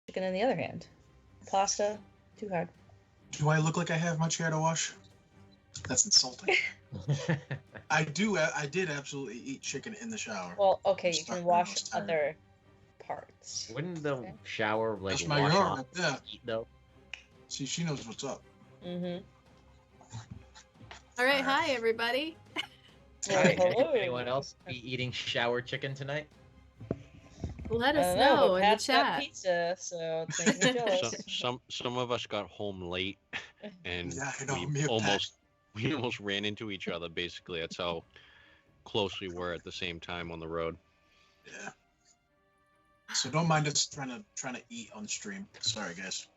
chicken in the other hand. Pasta, too hard. Do I look like I have much hair to wash? That's insulting. I did absolutely eat chicken in the shower. Well, okay, you can wash other parts. Wouldn't the shower like That's my wash yard, off yeah. heat though? See, she knows what's up. Mm-hmm. All right, hi everybody. Alright, Hello. anyone else be eating shower chicken tonight? Let us I don't know but in the Pat's got chat. pizza, so it's making me jealous. Some of us got home late, and Yeah, I know, me we and almost ran into each other. Basically, that's how close we were at the same time on the road. Yeah. So don't mind us trying to eat on stream. Sorry, guys.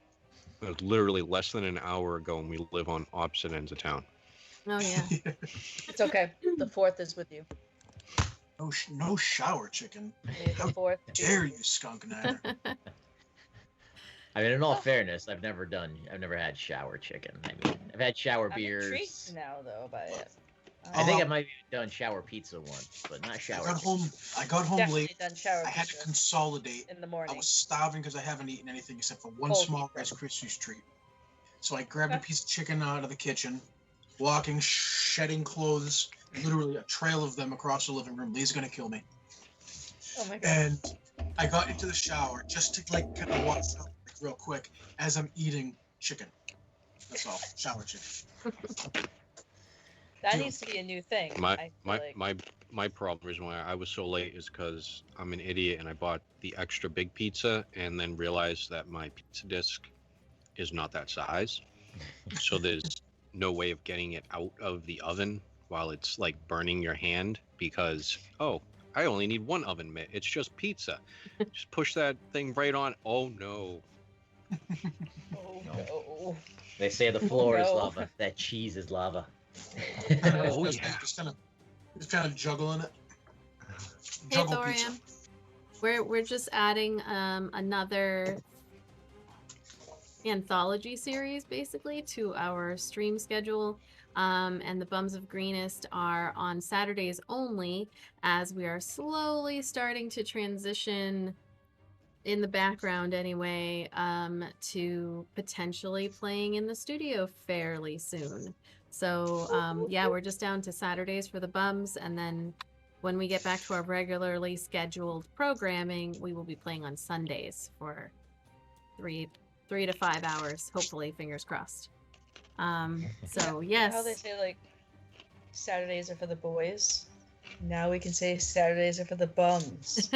It was literally less than an hour ago, and we live on opposite ends of town. Oh yeah. It's okay. The 4th is with you. No shower chicken. May the 4th be Dare with you, skunk niner. I mean, in all fairness, I've never had shower chicken. I mean, I've had shower I'm beers. intrigued now, though, by it. I think I might have done shower pizza once, but not shower. I got home Definitely late. done shower I had to pizza consolidate. in the morning. I was starving because I haven't eaten anything except for one Cold small pizza. Rice Krispies treat. So I grabbed a piece of chicken out of the kitchen, walking, shedding clothes, literally a trail of them across the living room. Lee's gonna kill me. Oh my god. And I got into the shower just to like kind of wash up like, real quick as I'm eating chicken. That's all. Shower chicken. That needs to be a new thing. I feel like. My problem is why I was so late is because I'm an idiot and I bought the extra big pizza and then realized that my pizza disc is not that size. So there's no way of getting it out of the oven while it's like burning your hand because, oh, I only need one oven mitt. It's just pizza. Just push that thing right on. Oh no. Oh no. They say the floor is No. lava. That cheese is lava. Oh yeah. Just kind of juggling it. Hey Juggle Thorium. pizza. We're just adding another anthology series basically to our stream schedule. And the Bums of Greenest are on Saturdays only, as we are slowly starting to transition in the background anyway, to potentially playing in the studio fairly soon. So yeah, we're just down to Saturdays for the Bums, and then when we get back to our regularly scheduled programming, we will be playing on Sundays for 3 to 5 hours, hopefully, fingers crossed. So yes. How they say like Saturdays are for the boys. Now we can say Saturdays are for the bums.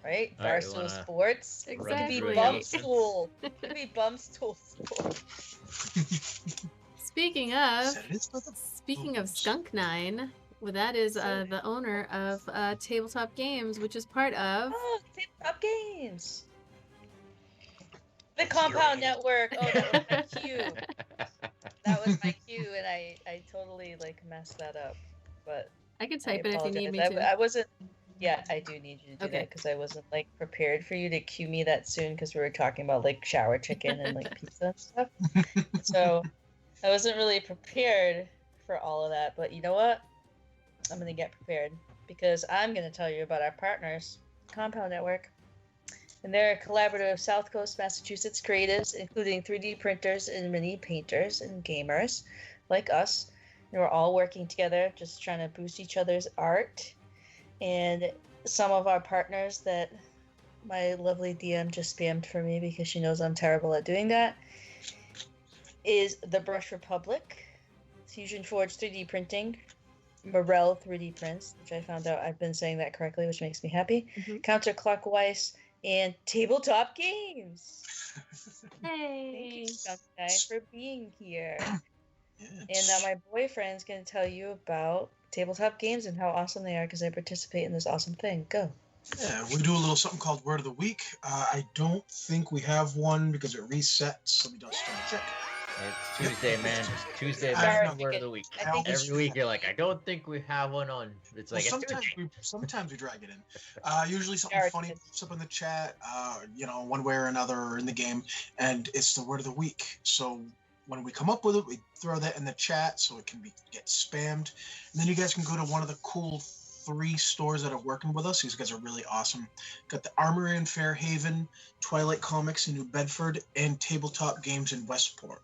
Right? All right, Barstool Sports. Exactly. It could be Right. bum school. It could be bum school. Speaking of Saturdays for the bums. Skunk Nine, well, that is the owner of Tabletop Games, which is part of. Oh, Tabletop Games. The Compound Network. Oh, that was my cue. That was my cue, and I totally like messed that up. But I can I type it if you need me apologize. to. I wasn't. Yeah, I do need you to do Okay. that because I wasn't like prepared for you to cue me that soon because we were talking about like shower chicken and like pizza and stuff. So I wasn't really prepared for all of that. But you know what? I'm gonna get prepared because I'm gonna tell you about our partners, Compound Network. And they're a collaborative South Coast Massachusetts creatives, including 3D printers and mini painters and gamers like us. And we're all working together, just trying to boost each other's art. And some of our partners that my lovely DM just spammed for me because she knows I'm terrible at doing that is the Brush Republic, Fusion Forge 3D printing, Morel 3D prints, which I found out I've been saying that correctly, which makes me happy. Mhm. Counterclockwise and Tabletop Games. Thank Hey. you, Skunk Guy, for being here. Yes. And now my boyfriend's going to tell you about Tabletop Games and how awesome they are because I participate in this awesome thing. Go. Yeah, we do a little something called Word of the Week. I don't think we have one because it resets. Let me just check. It's Tuesday, man. It's Tuesday, Sorry, man. Word of the week. I think Every week you're like, I don't think we have one on. It's like, Well, it's Tuesday. sometimes we drag it in. Usually something Garraxus. funny pops up in the chat, one way or another or in the game, and it's the Word of the Week. So when we come up with it, we throw that in the chat so it can get spammed, and then you guys can go to one of the cool 3 stores that are working with us. These guys are really awesome. Got the Armory in Fairhaven, Twilight Comics in New Bedford, and Tabletop Games in Westport.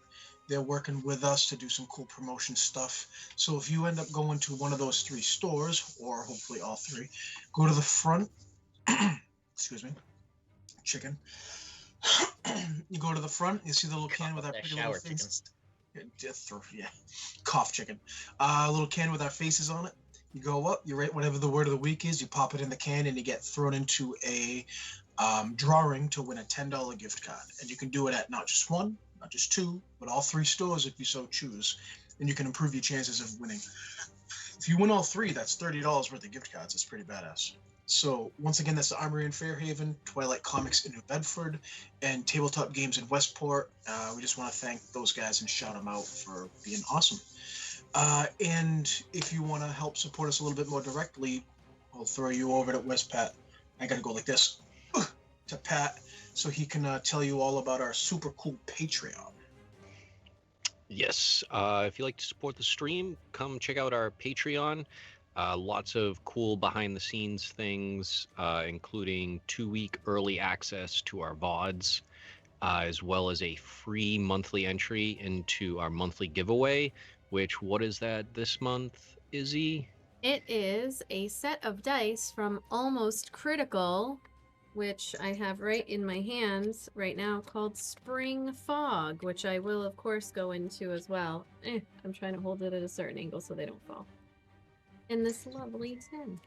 They're working with us to do some cool promotion stuff. So if you end up going to one of those 3 stores, or hopefully all 3, go to the front. Excuse me. Chicken. You go to the front, you see the little can with that pretty little face. Yeah, cough chicken. A little can with our faces on it. You go up, you write whatever the word of the week is, you pop it in the can, and you get thrown into a drawing to win a $10 gift card. And you can do it at not just 1, not just 2, but all 3 stores if you so choose. And you can improve your chances of winning. If you win all 3, that's $30 worth of gift cards. It's pretty badass. So once again, that's the Armory in Fairhaven, Twilight Comics in New Bedford, and Tabletop Games in Westport. We just want to thank those guys and shout them out for being awesome. And if you want to help support us a little bit more directly, I'll throw you over to Pat. I got to go like this to Pat so he can tell you all about our super cool Patreon. Yes. If you like to support the stream, come check out our Patreon. Lots of cool behind-the-scenes things, including 2-week early access to our VODs, as well as a free monthly entry into our monthly giveaway, which, what is that this month, Izzy? It is a set of dice from Almost Critical, which I have right in my hands right now, called Spring Fog, which I will, of course, go into as well. I'm trying to hold it at a certain angle so they don't fall. In this lovely tin.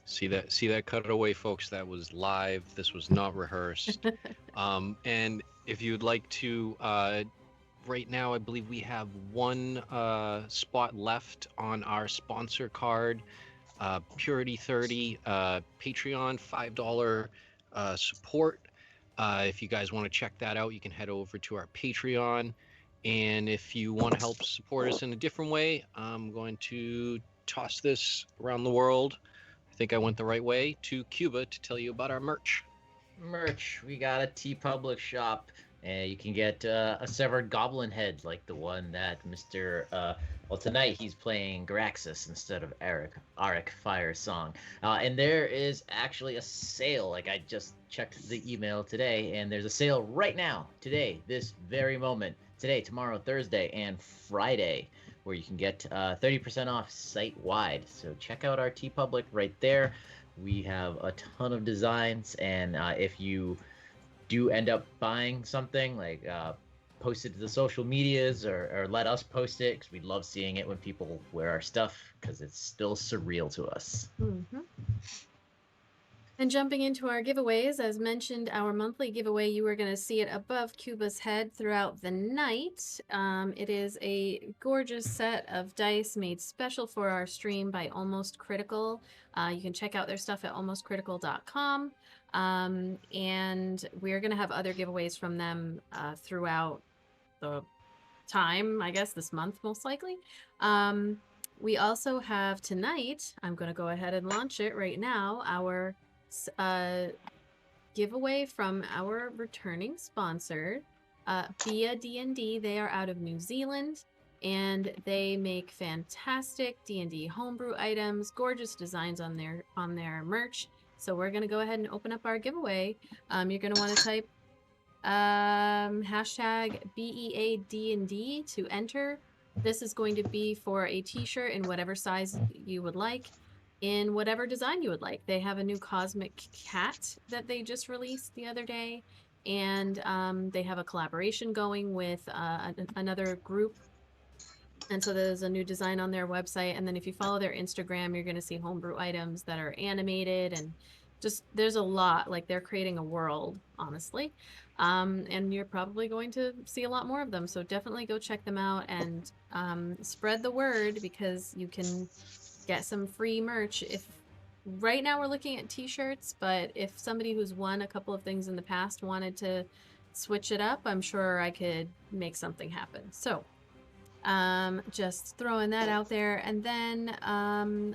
See that cutaway, folks? That was live. This was not rehearsed. And if you'd like to, right now I believe we have 1 spot left on our sponsor card. Purity 30 Patreon $5 support. If you guys want to check that out, you can head over to our Patreon. And if you want to help support us in a different way, I'm going to toss this around the world. I think I went the right way to Cuba to tell you about our merch. We got a TeePublic shop, and you can get a severed goblin head like the one that Mr. Well, tonight he's playing Garraxus instead of Arik Fire Song. And there is actually a sale. Like, I just checked the email today, and there's a sale right now, today, this very moment. Today, tomorrow, Thursday, and Friday, where you can get 30% off site-wide. So check out our TeePublic right there. We have a ton of designs, and if you do end up buying something, like post it to the social medias or let us post it, because we love seeing it when people wear our stuff, because it's still surreal to us. Mm-hmm. And jumping into our giveaways, as mentioned, our monthly giveaway, you are going to see it above Cuba's head throughout the night. It is a gorgeous set of dice made special for our stream by Almost Critical. You can check out their stuff at almostcritical.com. And we're going to have other giveaways from them throughout the time, I guess, this month, most likely. We also have tonight, I'm going to go ahead and launch it right now, our giveaway from our returning sponsor, Via D&D. They are out of New Zealand, and they make fantastic D&D homebrew items, gorgeous designs on their merch. So we're going to go ahead and open up our giveaway. You're going to want to type hashtag BEADND to enter. This is going to be for a t-shirt in whatever size you would like, in whatever design you would like. They have a new cosmic cat that they just released the other day, and they have a collaboration going with another group. And so there's a new design on their website, and then if you follow their Instagram, you're going to see homebrew items that are animated, and just there's a lot. Like, they're creating a world, honestly. And you're probably going to see a lot more of them, so definitely go check them out and spread the word, because you can get some free merch. If right now we're looking at t-shirts, but if somebody who's won a couple of things in the past wanted to switch it up, I'm sure I could make something happen. So just throwing that out there. And then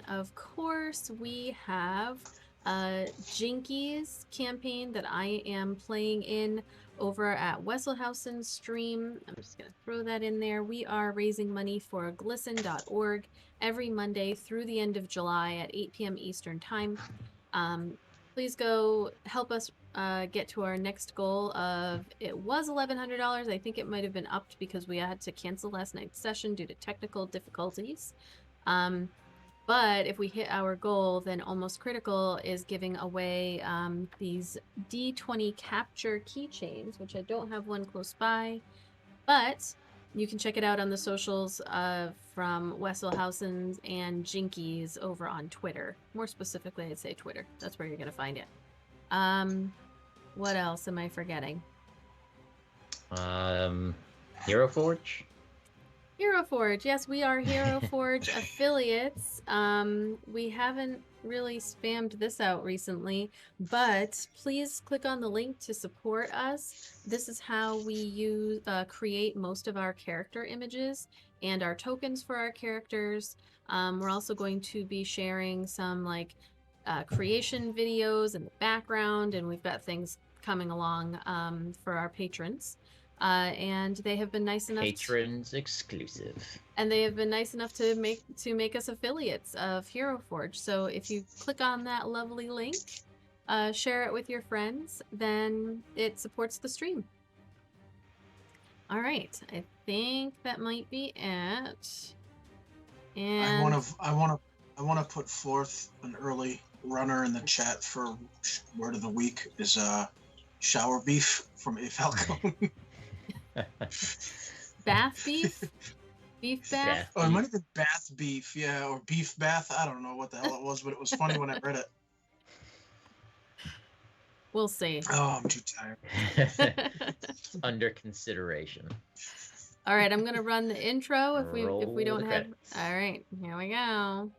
of course we have Jinkies campaign that I am playing in over at Wesselhausen's stream. I'm just going to throw that in there. We are raising money for glisten.org every Monday through the end of July at 8 p.m. Eastern Time. Please go help us get to our next goal of, it was $1,100. I think it might have been upped because we had to cancel last night's session due to technical difficulties. But if we hit our goal, then Almost Critical is giving away these D20 capture keychains, which I don't have one close by, but you can check it out on the socials from Wesselhausen's and Jinkies over on Twitter. More specifically, I'd say Twitter. That's where you're going to find it. What else am I forgetting? Hero Forge? Hero Forge. Yes, we are Hero Forge affiliates. We haven't really spammed this out recently, but please click on the link to support us. This is how we create most of our character images and our tokens for our characters. We're also going to be sharing some creation videos in the background, and we've got things coming along for our patrons. And they have been nice enough. Patrons exclusive. And they have been nice enough to make us affiliates of Hero Forge. So if you click on that lovely link, share it with your friends, then it supports the stream. All right, I think that might be it. And I want to put forth an early runner in the chat for word of the week is shower beef from A Falcon. Bath beef? Beef bath? Oh, it might have been bath beef, yeah, or beef bath. I don't know what the hell it was, but it was funny when I read it. We'll see. Oh, I'm too tired. Under consideration. All right, I'm gonna run the intro if we Roll don't the have. credits. All right, here we go.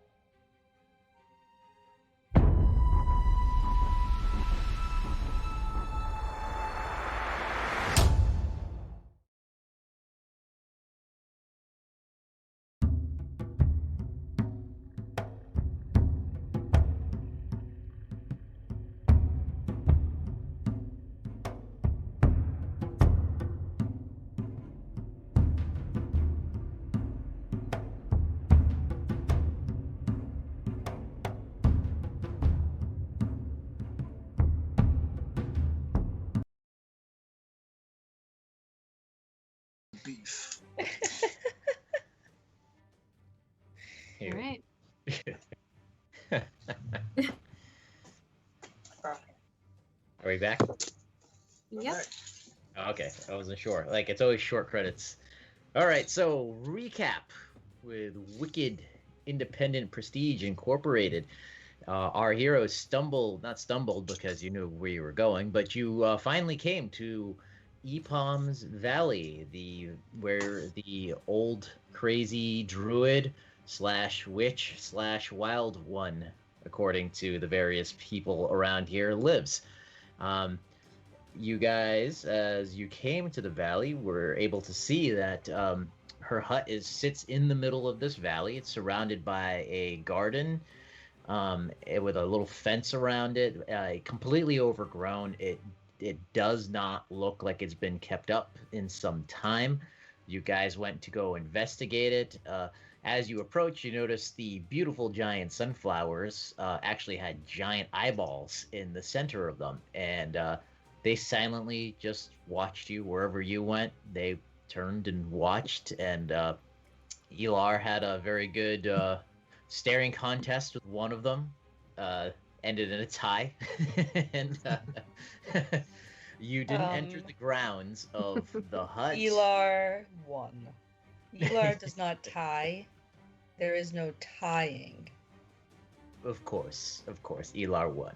Beef. All right. Are we back? Yep. Okay, I wasn't sure. It's always short credits. All right, so recap with Wicked Independent Prestige Incorporated. Our heroes not stumbled because you knew where you were going, but you finally came to Epom's Valley, where the old crazy druid / witch / wild one, according to the various people around here, lives. You guys, as you came to the valley, were able to see that her hut sits in the middle of this valley. It's surrounded by a garden with a little fence around it, completely overgrown. It does not look like it's been kept up in some time. You guys went to go investigate it. As you approach, you notice the beautiful giant sunflowers actually had giant eyeballs in the center of them, and they silently just watched you wherever you went. They turned and watched, and Elar had a very good staring contest with one of them. Ended in a tie, and you didn't enter the grounds of the hut. Elar won. Elar does not tie. There is no tying. Of course, Elar won.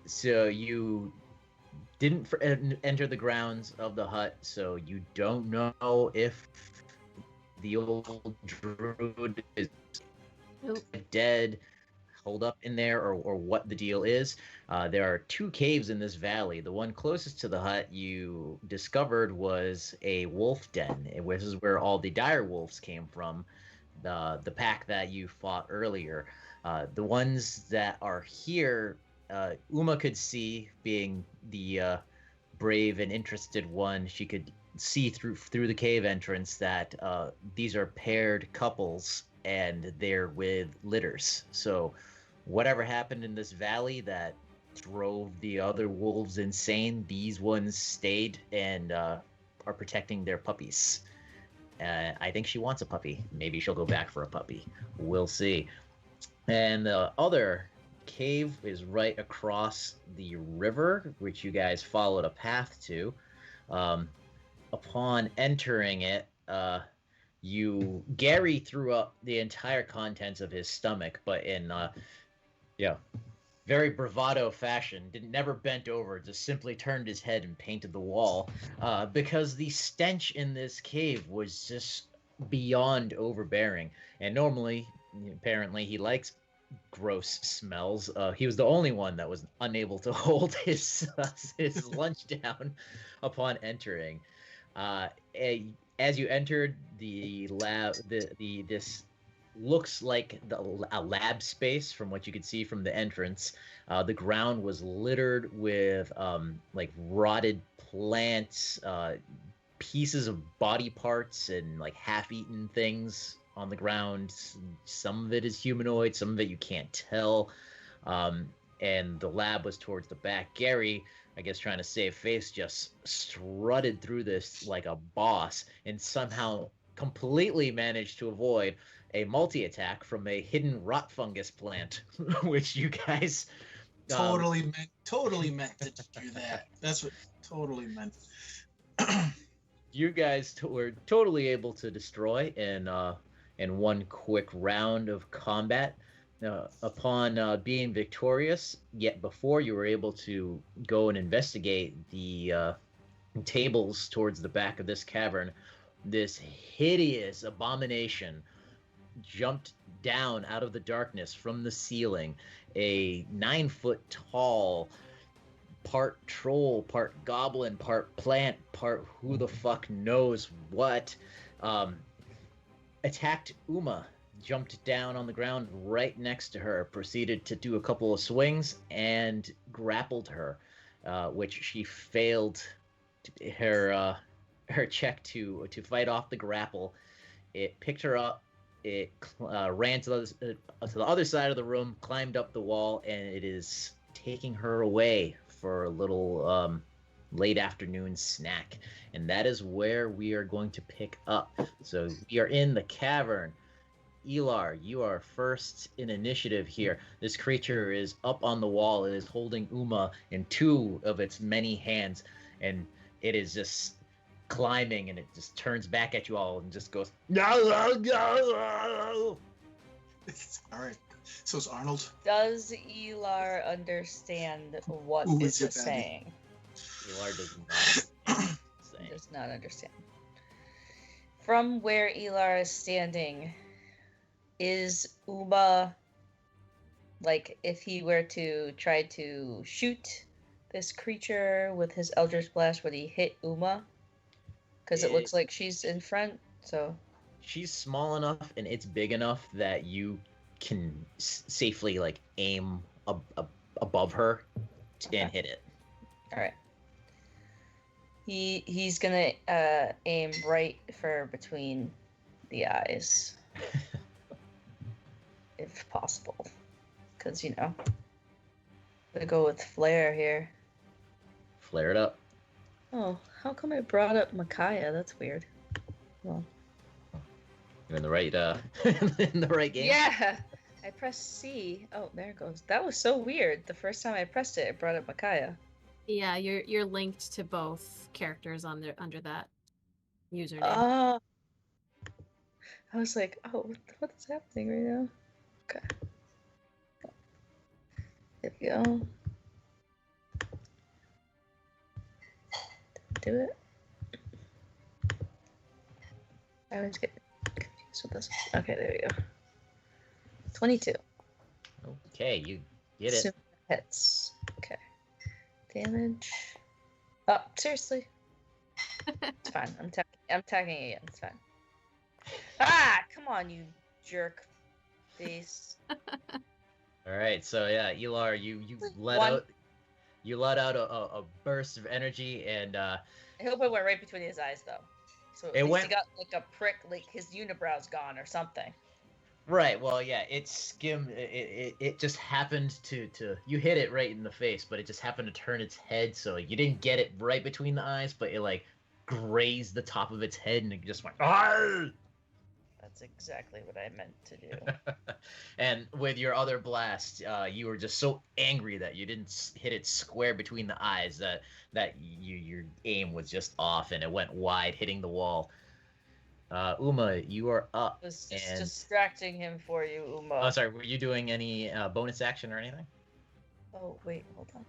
So you didn't enter the grounds of the hut, so you don't know if the old druid is dead, hold up in there, or what the deal is. There are 2 caves in this valley. The one closest to the hut you discovered was a wolf den, which is where all the dire wolves came from, the pack that you fought earlier. The ones that are here, Uma could see, being the brave and interested one, she could see through the cave entrance that these are paired couples and they're with litters. So whatever happened in this valley that drove the other wolves insane, these ones stayed and are protecting their puppies. I think she wants a puppy. Maybe she'll go back for a puppy. We'll see. And the other cave is right across the river, which you guys followed a path to. Upon entering it, Gary threw up the entire contents of his stomach, but in very bravado fashion, never bent over, just simply turned his head and painted the wall, because the stench in this cave was just beyond overbearing. And normally, apparently, he likes gross smells. He was the only one that was unable to hold his lunch down upon entering. As you entered the lab, this looks like a lab space from what you could see from the entrance. The ground was littered with like rotted plants, pieces of body parts, and like half-eaten things on the ground. Some of it is humanoid, some of it you can't tell. And the lab was towards the back. Gary, I guess trying to save face, just strutted through this like a boss and somehow completely managed to avoid a multi-attack from a hidden rot fungus plant, which you guys totally meant to do that. That's what totally meant. You guys were totally able to destroy in one quick round of combat. Upon being victorious, yet before you were able to go and investigate the tables towards the back of this cavern, this hideous abomination jumped down out of the darkness from the ceiling, a 9-foot tall, part troll, part goblin, part plant, part who the fuck knows what, attacked Uma, jumped down on the ground right next to her, proceeded to do a couple of swings, and grappled her, which she failed her check to fight off the grapple. It picked her up. It ran to the other side of the room, climbed up the wall, and it is taking her away for a little late afternoon snack. And that is where we are going to pick up. So we are in the cavern. Elar, you are first in initiative here. This creature is up on the wall. It is holding Uma in two of its many hands, and it is just climbing, and it just turns back at you all and just goes, no. All right. So is Arnold. Does Elar understand what this is saying? Elar does not say. Does not understand. From where Elar is standing, is Uma, like, if he were to try to shoot this creature with his Eldritch Blast, would he hit Uma? Because it looks like she's in front, so... She's small enough and it's big enough that you can safely, like, aim above her and hit it. Alright. He's gonna aim right for between the eyes. If possible. Because, you know, gonna go with flare here. Flare it up. Oh, how come I brought up Micaiah? That's weird. Well, you're in the right in the right game. Yeah, I pressed C. Oh, there it goes. That was so weird. The first time I pressed it, it brought up Micaiah. Yeah, you're linked to both characters under that username. Oh, I was like, oh, what is happening right now? Okay. There we go. Do it. I always get confused with this. Okay, there we go. 22. Okay, you get it. Super hits. Okay. Damage. Oh, seriously. It's fine. I'm tagging again. It's fine. Ah, come on, you jerk face. All right, so yeah, Elar, you let One. out You let out a burst of energy, and I hope it went right between his eyes, though. So at It least went- he got like a prick, like his unibrow's gone or something. right. Well, yeah, it skimmed. It just happened to you hit it right in the face, but it just happened to turn its head, so you didn't get it right between the eyes, but it like grazed the top of its head, and it just went. "Arr!" That's exactly what I meant to do. And with your other blast, you were just so angry that you didn't hit it square between the eyes, that your aim was just off, and it went wide, hitting the wall. Uma, you are up. I was just And distracting him for you, Uma. oh, sorry, were you doing any bonus action or anything? Oh, wait, hold on.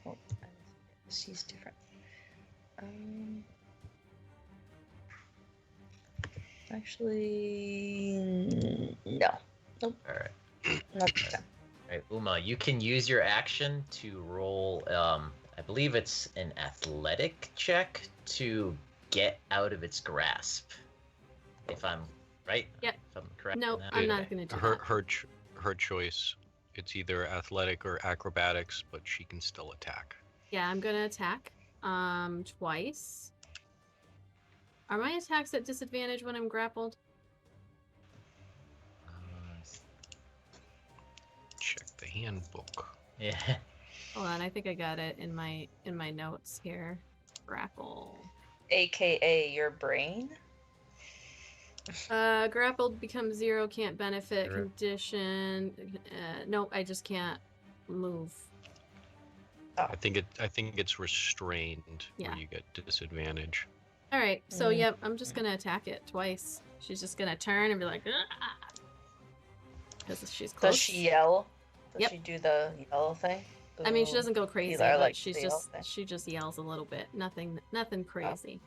Oh, she's different. Actually, no. Nope, All right. not this time. All right, Uma, you can use your action to roll. I believe it's an athletic check to get out of its grasp. If I'm right. Yep. If I'm correct. No, in that? I'm not Okay. going to do Her that. her choice. It's either athletic or acrobatics, but she can still attack. Yeah, I'm going to attack twice. Are my attacks at disadvantage when I'm grappled? Check the handbook. Yeah. Hold on, I think I got it in my notes here. Grapple. AKA your brain. Grappled becomes 0, can't benefit, Zero. condition. No, I just can't move. I think it's restrained Yeah. where you get disadvantage. All right, so Mm. yep, I'm just gonna attack it twice. She's just gonna turn and be like, because she's close. Does she yell? Does Yep. she do the yell thing? I mean, she Boo. doesn't go crazy, Elar but likes she's the yell just thing. she just yells a little bit. Nothing crazy.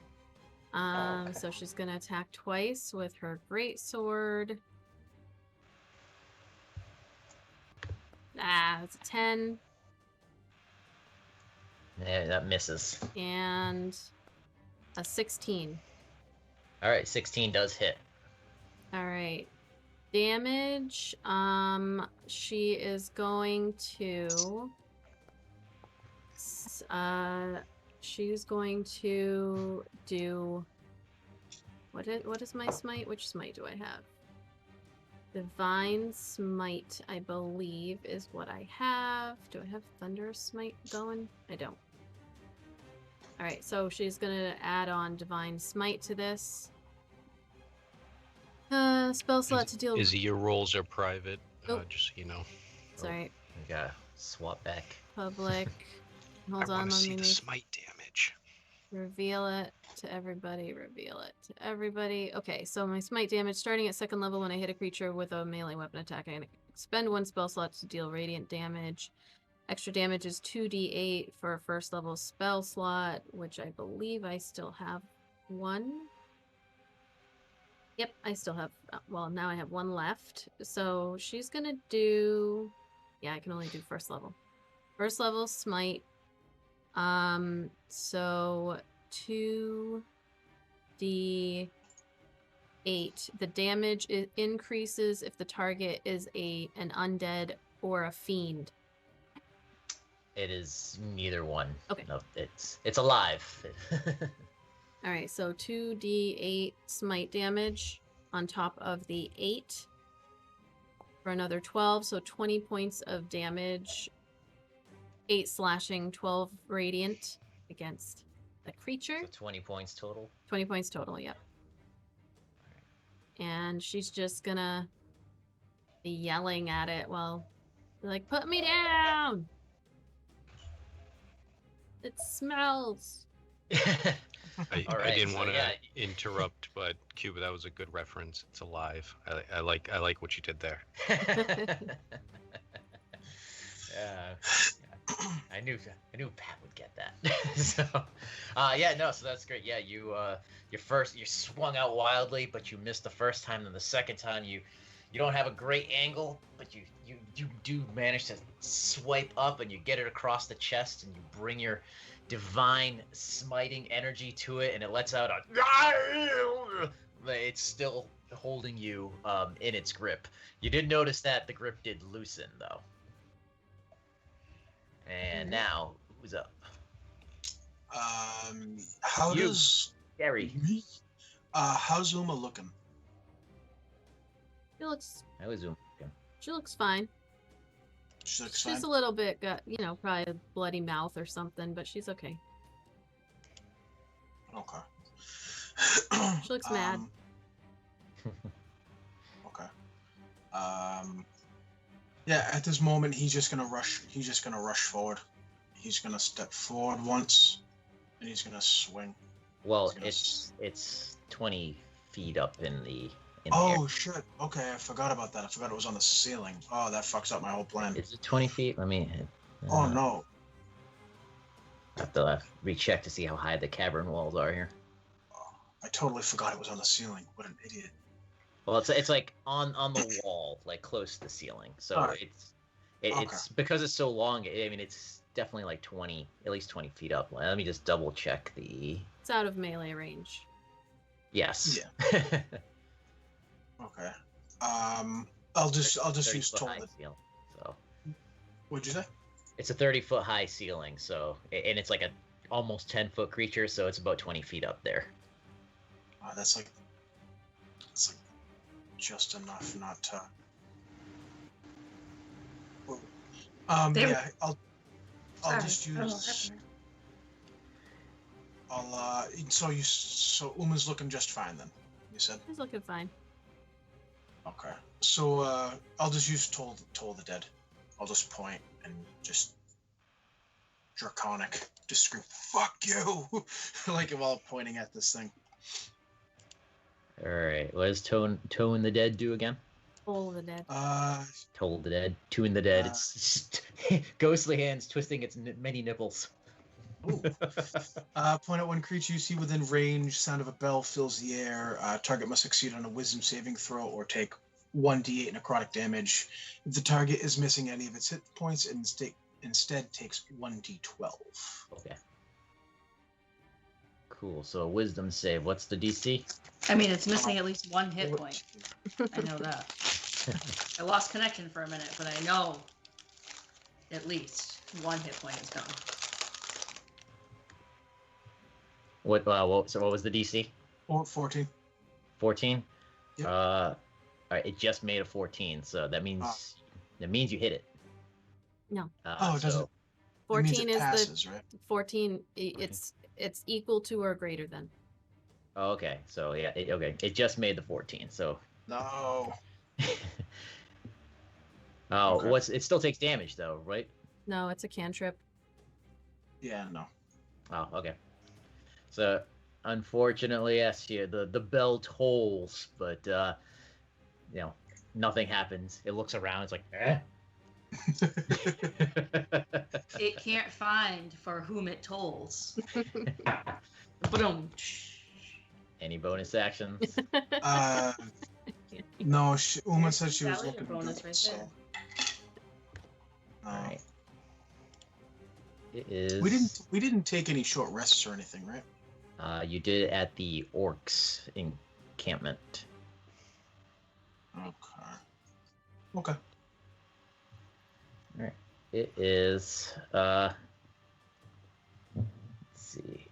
okay. So she's gonna attack twice with her great sword. It's a 10 Yeah, that misses. and a 16. All right, 16 does hit. All right. Damage. She is going to. She's going to do. What is my smite? Which smite do I have? Divine Smite, I believe, is what I have. Do I have Thunder Smite going? I don't. Alright, so she's gonna add on Divine Smite to this. Spell slot to deal. Izzy, your rolls are private. Oh. Just so you know. Sorry, We gotta swap back. public. Hold I on, want to let see me the smite damage. reveal it to everybody. Reveal it to everybody. Okay, so my smite damage starting at 2nd level when I hit a creature with a melee weapon attack. I expend 1 spell slot to deal radiant damage. Extra damage is 2d8 for a 1st level spell slot, which I believe I still have 1. Yep, I still have. Well, now I have 1 left. So she's gonna do. Yeah, I can only do 1st level. 1st level smite. So 2d8. The damage increases if the target is an undead or a fiend. It is neither one. Okay. No, it's alive. All right, so 2d8 smite damage on top of the 8 for another 12, so 20 points of damage. 8 slashing, 12 radiant against the creature. So 20 points total. 20 points total, yep. And she's just gonna be yelling at it while, like, put me down! It smells! I All right, didn't so want to yeah. interrupt, but Cuba, that was a good reference. It's alive. I like what you did there. Yeah. I knew Pat would get that. So, so that's great. Yeah, you swung out wildly, but you missed the first time. And the second time, you don't have a great angle, but you do manage to swipe up and you get it across the chest, and you bring your divine smiting energy to it, and it lets out a. But it's still holding you in its grip. You did notice that the grip did loosen though. And now, who's up? How You. does Gary. me? How's Uma looking? She looks I was zooming. she looks fine. She looks She's fine. a little bit got, probably a bloody mouth or something, but she's okay. Okay. She looks mad. Okay. Yeah, at this moment he's just gonna rush forward. He's gonna step forward once and he's gonna swing. Well, He's gonna it's 20 feet up in the air. Oh shit. Okay, I forgot about that. I forgot it was on the ceiling. Oh, that fucks up my whole plan. Is it 20 feet? Let me. Oh no. I have to recheck to see how high the cavern walls are here. I totally forgot it was on the ceiling. What an idiot. Well, it's like on the wall, like close to the ceiling. So Alright. it's because it's so long. I mean, it's definitely like at least 20 feet up. Let me just double check the. It's out of melee range. Yes. Yeah. Okay. I'll just 30 use foot toll high the. ceiling. So What'd you say? it's a 30-foot high ceiling. So and it's like a almost 10-foot creature. So it's about 20 feet up there. That's like just enough not to. Yeah, I'll Sorry, just I don't know what use. happened So Uma's looking just fine then. You said. She's looking fine. Okay. So I'll just use toll the dead. I'll just point and just draconic, just scream "fuck you," like while pointing at this thing. All right. What does Tone the Dead do again? Toll the dead. Toll the Dead. Two in the Dead. Uh, It's just ghostly hands twisting its many nipples. Ooh. Point at one creature you see within range. Sound of a bell fills the air. Target must succeed on a wisdom saving throw or take 1d8 necrotic damage. If the target is missing any of its hit points, it instead takes 1d12. Okay. Cool. So a wisdom save. What's the DC? I mean, it's missing at least one hit point. I know that. I lost connection for a minute, but I know at least one hit point is gone. So what was the DC? 14. 14. Yep. All right. It just made a 14, so that means you hit it. No. Oh, it doesn't. 14 is passes, right? 14. It's equal to or greater than. Oh, okay. So yeah. It just made the 14. So. No. Oh, Okay. it still takes damage though, right? No, it's a cantrip. Yeah, no. Oh, okay. So, unfortunately, yes, yeah, the bell tolls, but nothing happens. It looks around. It's like, eh. It can't find for whom it tolls. Boom. Any bonus actions? No. Uma said she was Valid looking bonus good, right so. there. No. All right. It is. We didn't take any short rests or anything, right? You did at the orcs encampment. Okay. All right. It is. Let's see.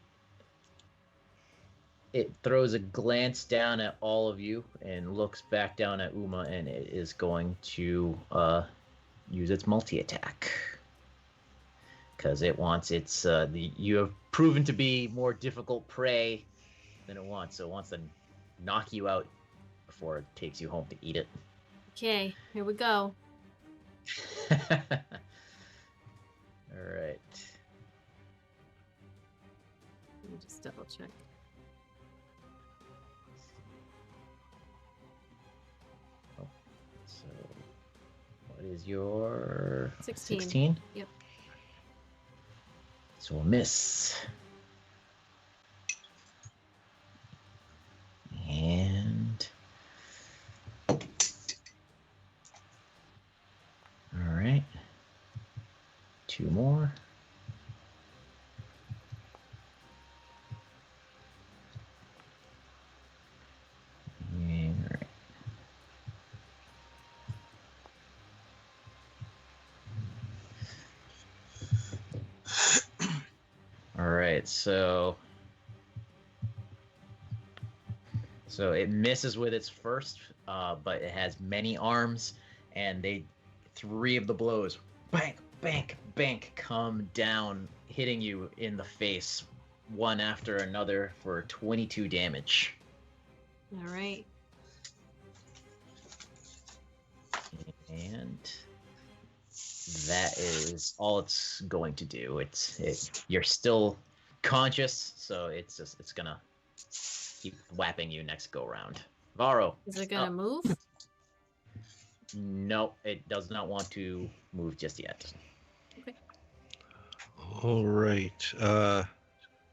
It throws a glance down at all of you and looks back down at Uma, and it is going to use its multi-attack because it wants its. You have proven to be more difficult prey than it wants, so it wants to knock you out before it takes you home to eat it. Okay, here we go. All right. Let me just double check. So, what is your 16. 16? Yep. So a miss. And all right. 2 more. And, all right. it. So it misses with its first, but it has many arms, and 3 of the blows, bank, bank, bank, come down, hitting you in the face, one after another for 22 damage. All right. And that is all it's going to do. You're still conscious, so it's gonna keep whapping you next go round. Varo. Is it gonna move? No, it does not want to move just yet. Okay. All right. All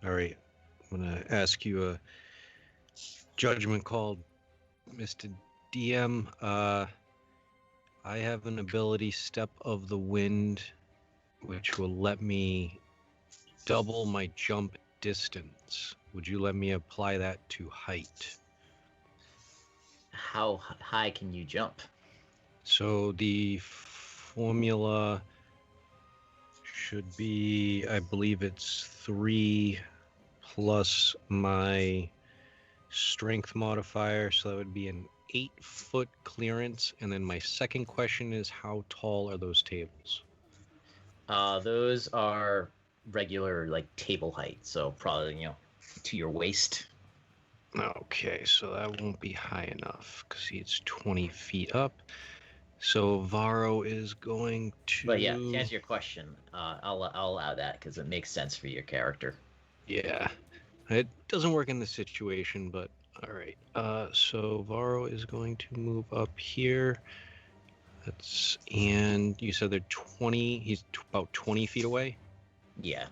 right. I'm gonna ask you a judgment call, Mr. DM. I have an ability, Step of the Wind, which will let me double my jump distance. Would you let me apply that to height? How high can you jump? So the formula should be, I believe it's 3 plus my strength modifier, so that would be an 8-foot clearance. And then my second question is, how tall are those tables? Those are regular, like, table height, so probably, to your waist. Okay, so that won't be high enough because it's 20 feet up. So Varo is going to... But yeah, to answer your question, I'll allow that because it makes sense for your character. Yeah, it doesn't work in this situation, but all right. So Varo is going to move up here. And you said they're 20. He's about 20 feet away. Yeah.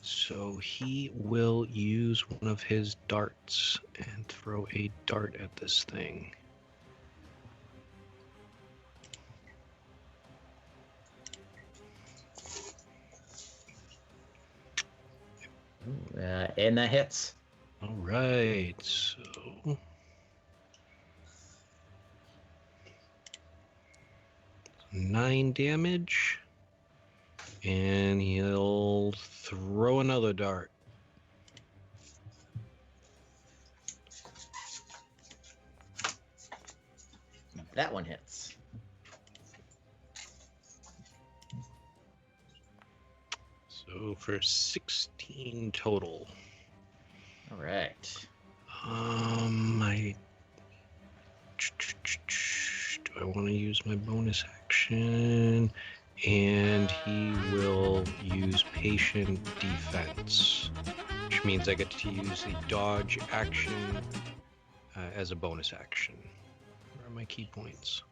So he will use one of his darts and throw a dart at this thing. And that hits. All right, so 9 damage, and he'll throw another dart. That one hits. So for 16 total. All right. Do I want to use my bonus action? And he will use patient defense, which means I get to use the dodge action as a bonus action. Where are my key points?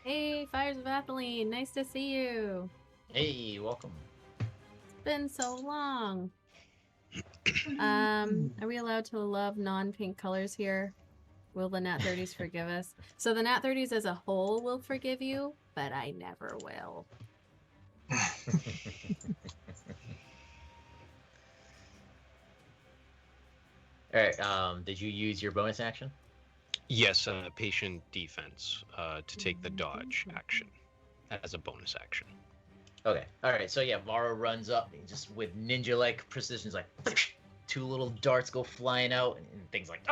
Hey, Fires of Atheline, nice to see you. Hey, welcome. It's been so long. Are we allowed to love non-pink colors here? Will the NAT30s forgive us? So the NAT30s as a whole will forgive you, but I never will. All right. Did you use your bonus action? Yes, patient defense to take the dodge action as a bonus action. Okay. All right. So yeah, Varo runs up and just with ninja-like precision, is like 2 little darts go flying out and things like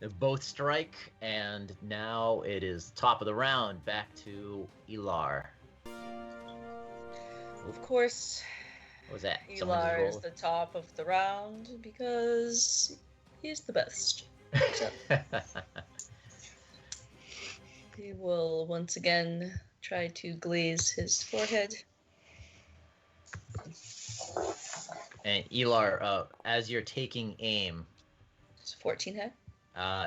they both strike, and now it is top of the round. Back to Elar. Of course, What was that? Someone just Elar is rolled? the top of the round because he's the best. So he will once again try to glaze his forehead. And Elar, as you're taking aim, It's 14 hit.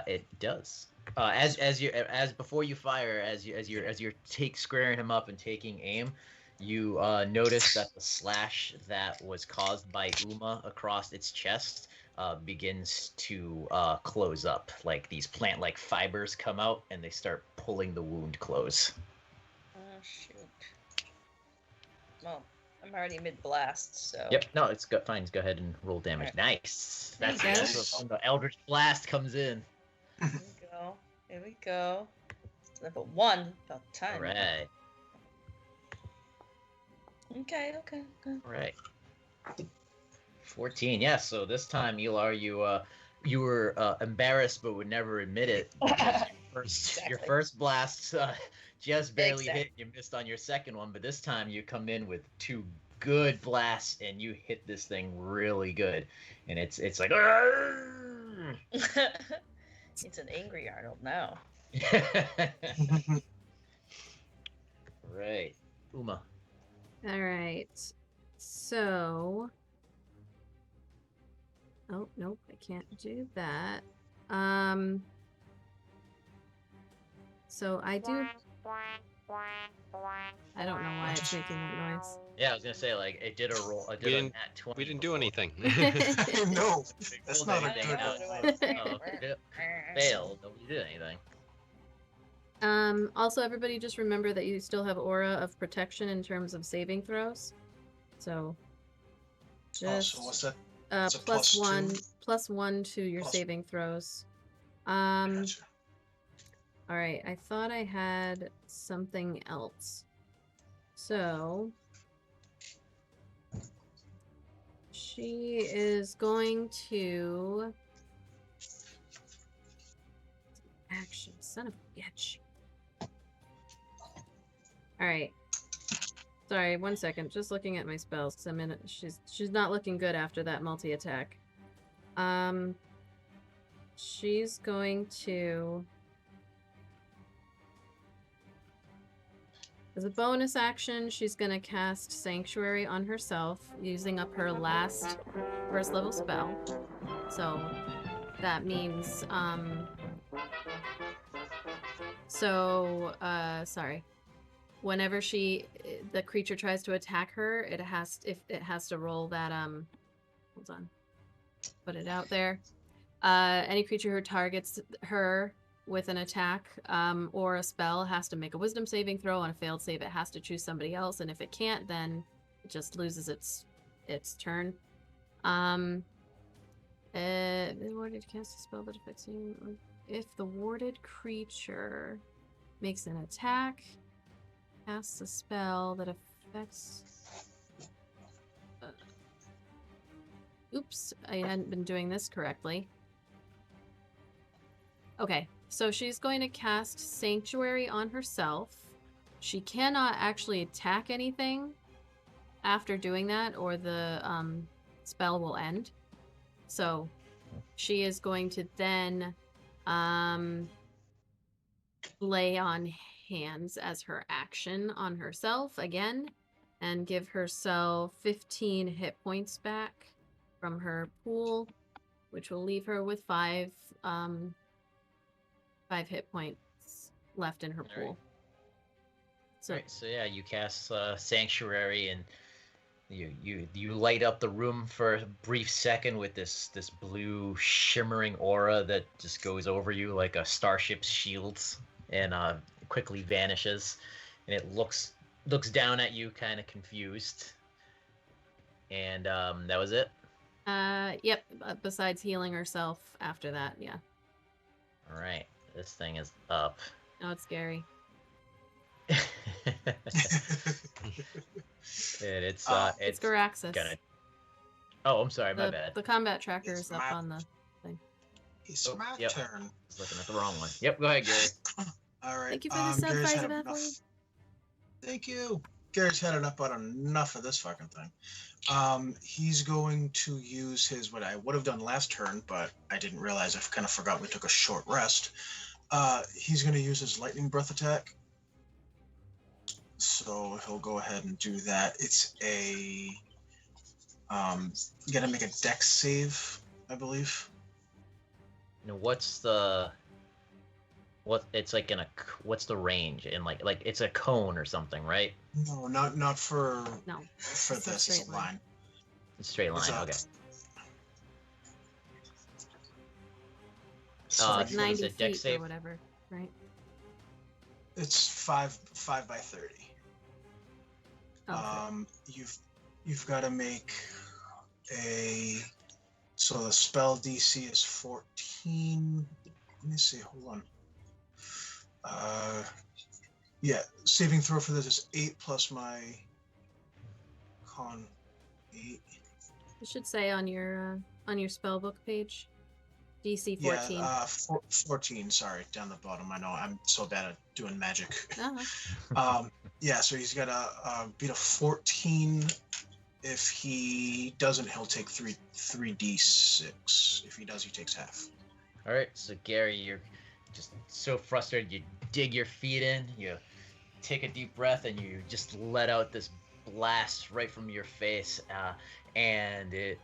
it does. As before you fire, as you're squaring him up and taking aim, you notice that the slash that was caused by Uma across its chest begins to close up. Like these plant-like fibers come out and they start pulling the wound close. Oh shoot. Well, I'm already mid-blast, so... Yep, no, it's fine. Go ahead and roll damage. Alright. Nice. There you That's go. when the Eldritch Blast comes in. Here we go. Here we go. Level 1. About time. All right. Okay. All right. 14. Yeah. So this time, Elar, you were embarrassed but would never admit it. Because your Exactly. first blast just barely Exactly. hit. You missed on your second one, but this time you come in with 2 good blasts and you hit this thing really good, and it's like. "Arrgh!" It's an angry Arnold now. Right, Uma. All right. So. Oh, nope, I can't do that. So I do. I don't know why it's making that noise. Yeah, I was gonna say like it did a roll. I did a nat 20. We didn't do anything. No, Before. that's Rolled not a anything, good now one. it's like, oh, it failed. Nobody did anything. Also, everybody just remember that you still have aura of protection in terms of saving throws. So, just So what's that? It's a plus +1 to your Plus- saving throws. Gotcha. All right, I thought I had something else. So, she is going to action. Son of a bitch. All right. Sorry, 1 second. Just looking at my spells because I'm in. She's not looking good after that multi-attack. She's going to. As a bonus action, she's going to cast Sanctuary on herself, using up her last first level spell. So that means, sorry. Whenever the creature tries to attack her, it has to roll that, hold on. Put it out there. Any creature who targets her with an attack or a spell has to make a wisdom saving throw. On a failed save, it has to choose somebody else, and if it can't, then it just loses its turn. Warded cast a spell that affects you. If the warded creature makes an attack, casts a spell that affects. Oops, I hadn't been doing this correctly. Okay, so she's going to cast Sanctuary on herself. She cannot actually attack anything after doing that, or the spell will end. So she is going to then lay on hands as her action on herself again, and give herself 15 hit points back from her pool, which will leave her with 5 hit points left in her pool. Alright. So, Right, so yeah, you cast Sanctuary, and you light up the room for a brief second with this blue shimmering aura that just goes over you like a starship's shields, and quickly vanishes, and it looks down at you, kind of confused. And that was it. Yep. Besides healing herself after that, yeah. All right, this thing is up. Oh, it's scary. And it's It's Garraxus. gonna. Oh, I'm sorry, my bad. The combat tracker It's is up my- on the thing. It's Oh, my yep. turn. I was looking at the wrong one. Yep, go ahead, Gary. All right. Thank you for the sub, Gary's Fires had of enough. Athlete. Thank you. Gary's had about enough of this fucking thing. He's going to use his what I would have done last turn, but I didn't realize. I kind of forgot we took a short rest. He's going to use his lightning breath attack. So he'll go ahead and do that. It's a you got to make a dex save, I believe. Now, it's like what's the range in like it's a cone or something, right? No, not for No. for It's a this. It's straight a line. line. It's a straight line. It's a- Okay. It's Uh, like so 90 is it dex feet save? or whatever, right? It's 5 by 30. Okay. You've got to make a. So the spell DC is 14. Let me see. Hold on. Yeah, saving throw for this is 8 plus my con 8. It should say on your spellbook page. DC 14. Yeah, 14. Sorry, down the bottom. I know I'm so bad at doing magic. Uh-huh. Yeah, so he's got a beat a 14. If he doesn't, he'll take 3d6. If he does, he takes half. All right, so Gary, you're just so frustrated. You dig your feet in, you take a deep breath, and you just let out this blast right from your face, and it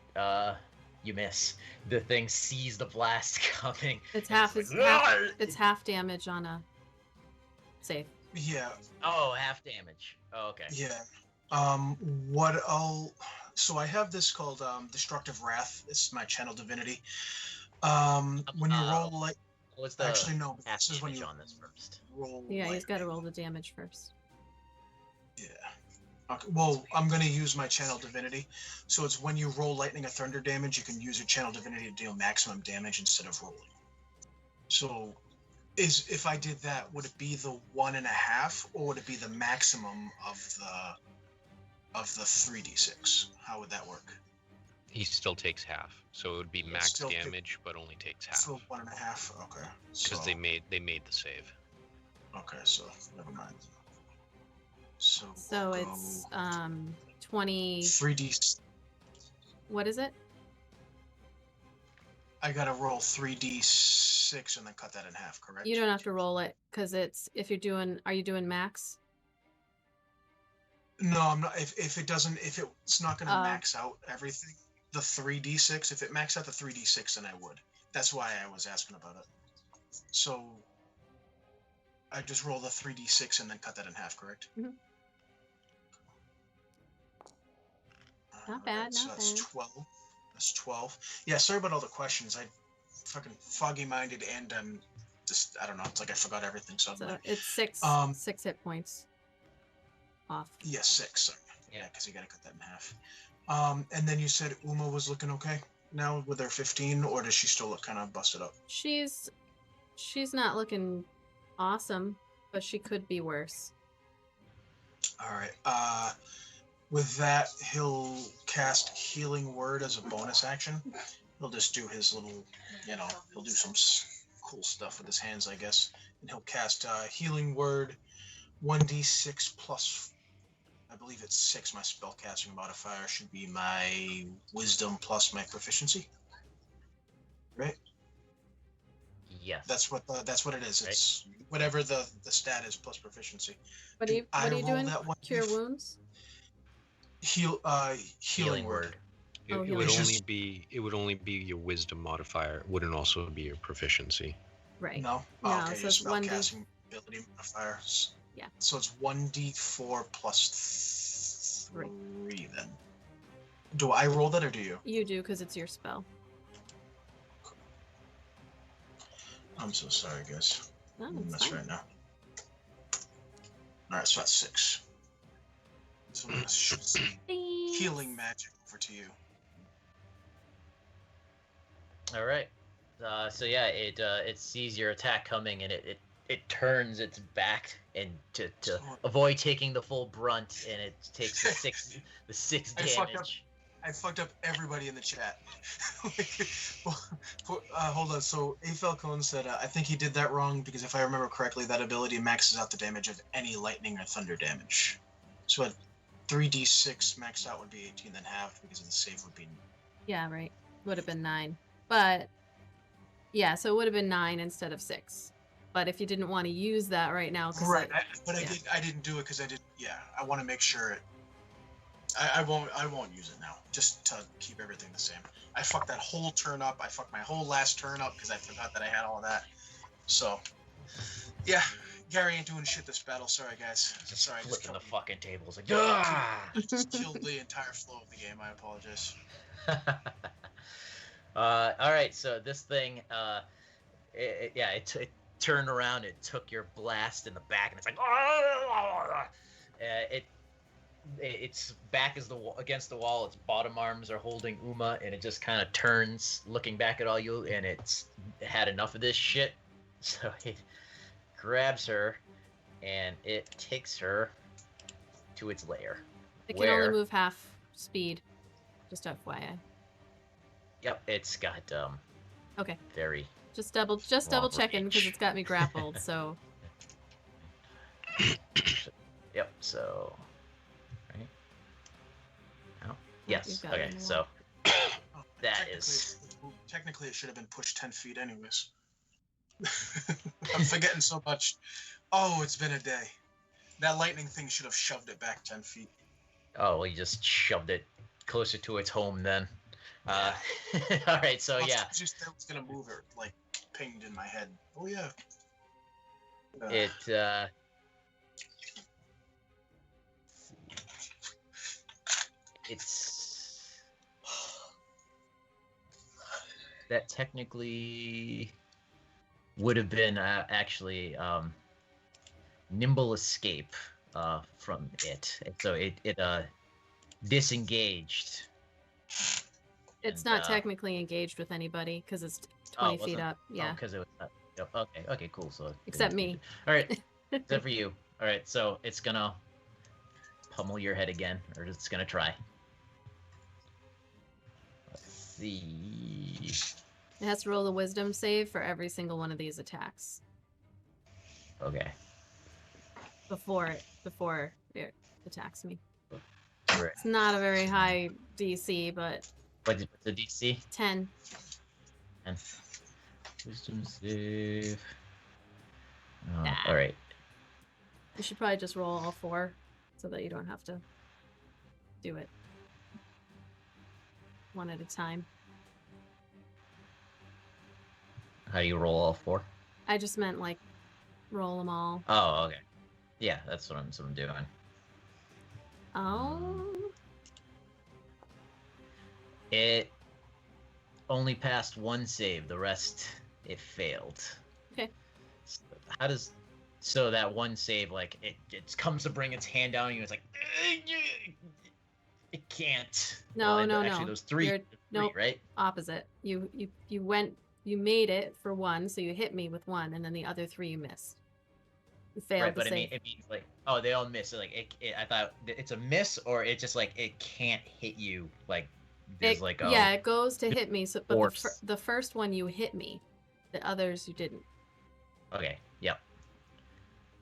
you miss. The thing sees the blast coming. It's and half. like, It's half damage on a save. Yeah. Oh, half damage. Oh, okay. Yeah. So I have this called Destructive Wrath. This is my channel divinity. When you roll like, What's the actually no, half this is when damage you on this first? roll. Yeah, he's got to lightning. roll the damage first. Yeah. Okay. Well, I'm gonna use my channel divinity. So it's when you roll lightning or thunder damage, you can use your channel divinity to deal maximum damage instead of rolling. So, if I did that, would it be the 1.5, or would it be the maximum of the 3d6? How would that work? He still takes half, so it would be Yeah, max still damage, but only takes half So 1.5. Okay. because So they made the save. okay. So never mind. So So we'll it's go 20. 3d. What is it? I gotta roll 3d6 and then cut that in half, correct? You don't have to roll it because it's if you're doing. Are you doing max? No, I'm not. If it's not gonna Oh. max out everything, the 3d6. If it maxed out the 3d6, then I would. That's why I was asking about it. So I just roll the 3d6 and then cut that in half, correct? Mhm. Not Alright, bad, so not that's bad. 12. That's 12. Yeah, sorry about all the questions. I fucking foggy-minded and just I don't know. It's like I forgot everything suddenly. So it's six 6 hit points off. Yeah, 6. Sorry. Yeah, Yeah. because you gotta cut that in half. And then you said Uma was looking okay now with her 15, or does she still look kind of busted up? She's not looking awesome, but she could be worse. All right. With that, he'll cast Healing Word as a bonus action. He'll just do his little, he'll do some cool stuff with his hands, I guess. And he'll cast Healing Word 1d6 plus, I believe it's 6. My spellcasting modifier should be my Wisdom plus my proficiency. Right? Yes. That's what it is. Right. It's whatever the stat is plus proficiency. What are you I roll doing? that one Cure wounds? Healing Word. It, Oh, it healing would word. only be your wisdom modifier. It wouldn't also be your proficiency. Right. No? No, Okay, so your it's 1d. spellcasting ability modifiers. Yeah. So it's 1d4 plus 3 then. Do I roll that or do you? You do because it's your spell. I'm so sorry, guys. No, That's it's fine. right now. Alright, so that's 6. So I'm gonna shoot some Thanks. healing magic over to you. All right. So yeah, it sees your attack coming and it turns its back and to avoid taking the full brunt, and it takes the six I fucked up. damage. I fucked up everybody in the chat. Hold on. So A Falcone said, I think he did that wrong because if I remember correctly, that ability maxes out the damage of any lightning or thunder damage. So at 3d6 maxed out would be 18, then half because of the save would be. Yeah, right. Would have been 9. But yeah, so it would have been 9 instead of 6. But if you didn't want to use that right now, 'cause Right, yeah. I didn't do it because I did. Yeah, I want to make sure it. I won't use it now, just to keep everything the same. I fucked that whole turn up. I fucked my whole last turn up because I forgot that I had all of that. So, yeah, Gary ain't doing shit this battle. Sorry, guys. Just Sorry, I just flipping killed, the fucking tables like ah! just killed the entire flow of the game. I apologize. All right, so this thing, it turned around, it took your blast in the back, and it's like, its back is against the wall. Its bottom arms are holding Uma, and it just kind of turns, looking back at all you, and it had enough of this shit, so it grabs her, and it takes her to its lair. It can only move half speed. Just FYI. Yep, it's got Okay. very. Just double Long checking because range. it's got me grappled. So Yep. So. Right. Oh. you've Yes. got Okay. me So Oh, that technically, is. Technically, it should have been pushed 10 feet, anyways. I'm forgetting so much. Oh, it's been a day. That lightning thing should have shoved it back 10 feet. Oh, well, you just shoved it closer to its home then. All right. So yeah, Just that was gonna move it, like pinged in my head. Oh yeah. it. It's that technically would have been actually nimble escape from it. And so it disengaged. it's And, not technically engaged with anybody because it's 20 feet wasn't- up. Yeah. because it was. Yep. Okay. Okay. Cool. So it Except didn't- me. All right. Except for you. All right. So it's gonna pummel your head again, or it's gonna try. Let's see. It has to roll a wisdom save for every single one of these attacks Okay. before it attacks me. Right. It's not a very high DC, but What's the DC? 10. And wisdom save. Nah. All right. You should probably just roll all 4 so that you don't have to do it one at a time. How do you roll all 4? I just meant like roll them all. Oh, okay. Yeah, that's what I'm doing. Oh. It only passed 1 save. The rest, it failed. Okay. So that 1 save, like it comes to bring its hand down, and it's like it can't. No, Well, no, actually, no. those 3, nope. right? Opposite. You made it for 1, so you hit me with 1, and then the other 3 you missed. You failed Right, to but save. it means like, oh, they all miss. So like, I thought it's a miss, or it's just like it can't hit you. Like, there's Yeah, it goes to hit me. So, but force. the first one you hit me, the others you didn't. Okay, yep.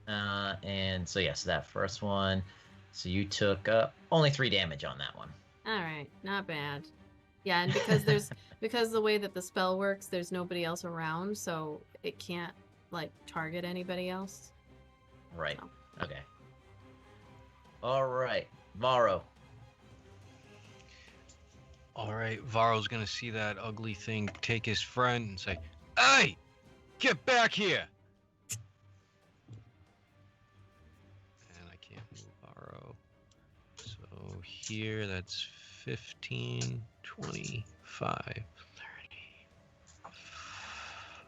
And so yes, that first one. So you took only 3 damage on that one. All right, not bad. Yeah, and because the way that the spell works, there's nobody else around, so it can't like target anybody else. Right. So. Okay. All right, Varo. All right, Varo's gonna see that ugly thing take his friend and say, "Hey, get back here!" And I can't move Varo. So here, that's 15, 25,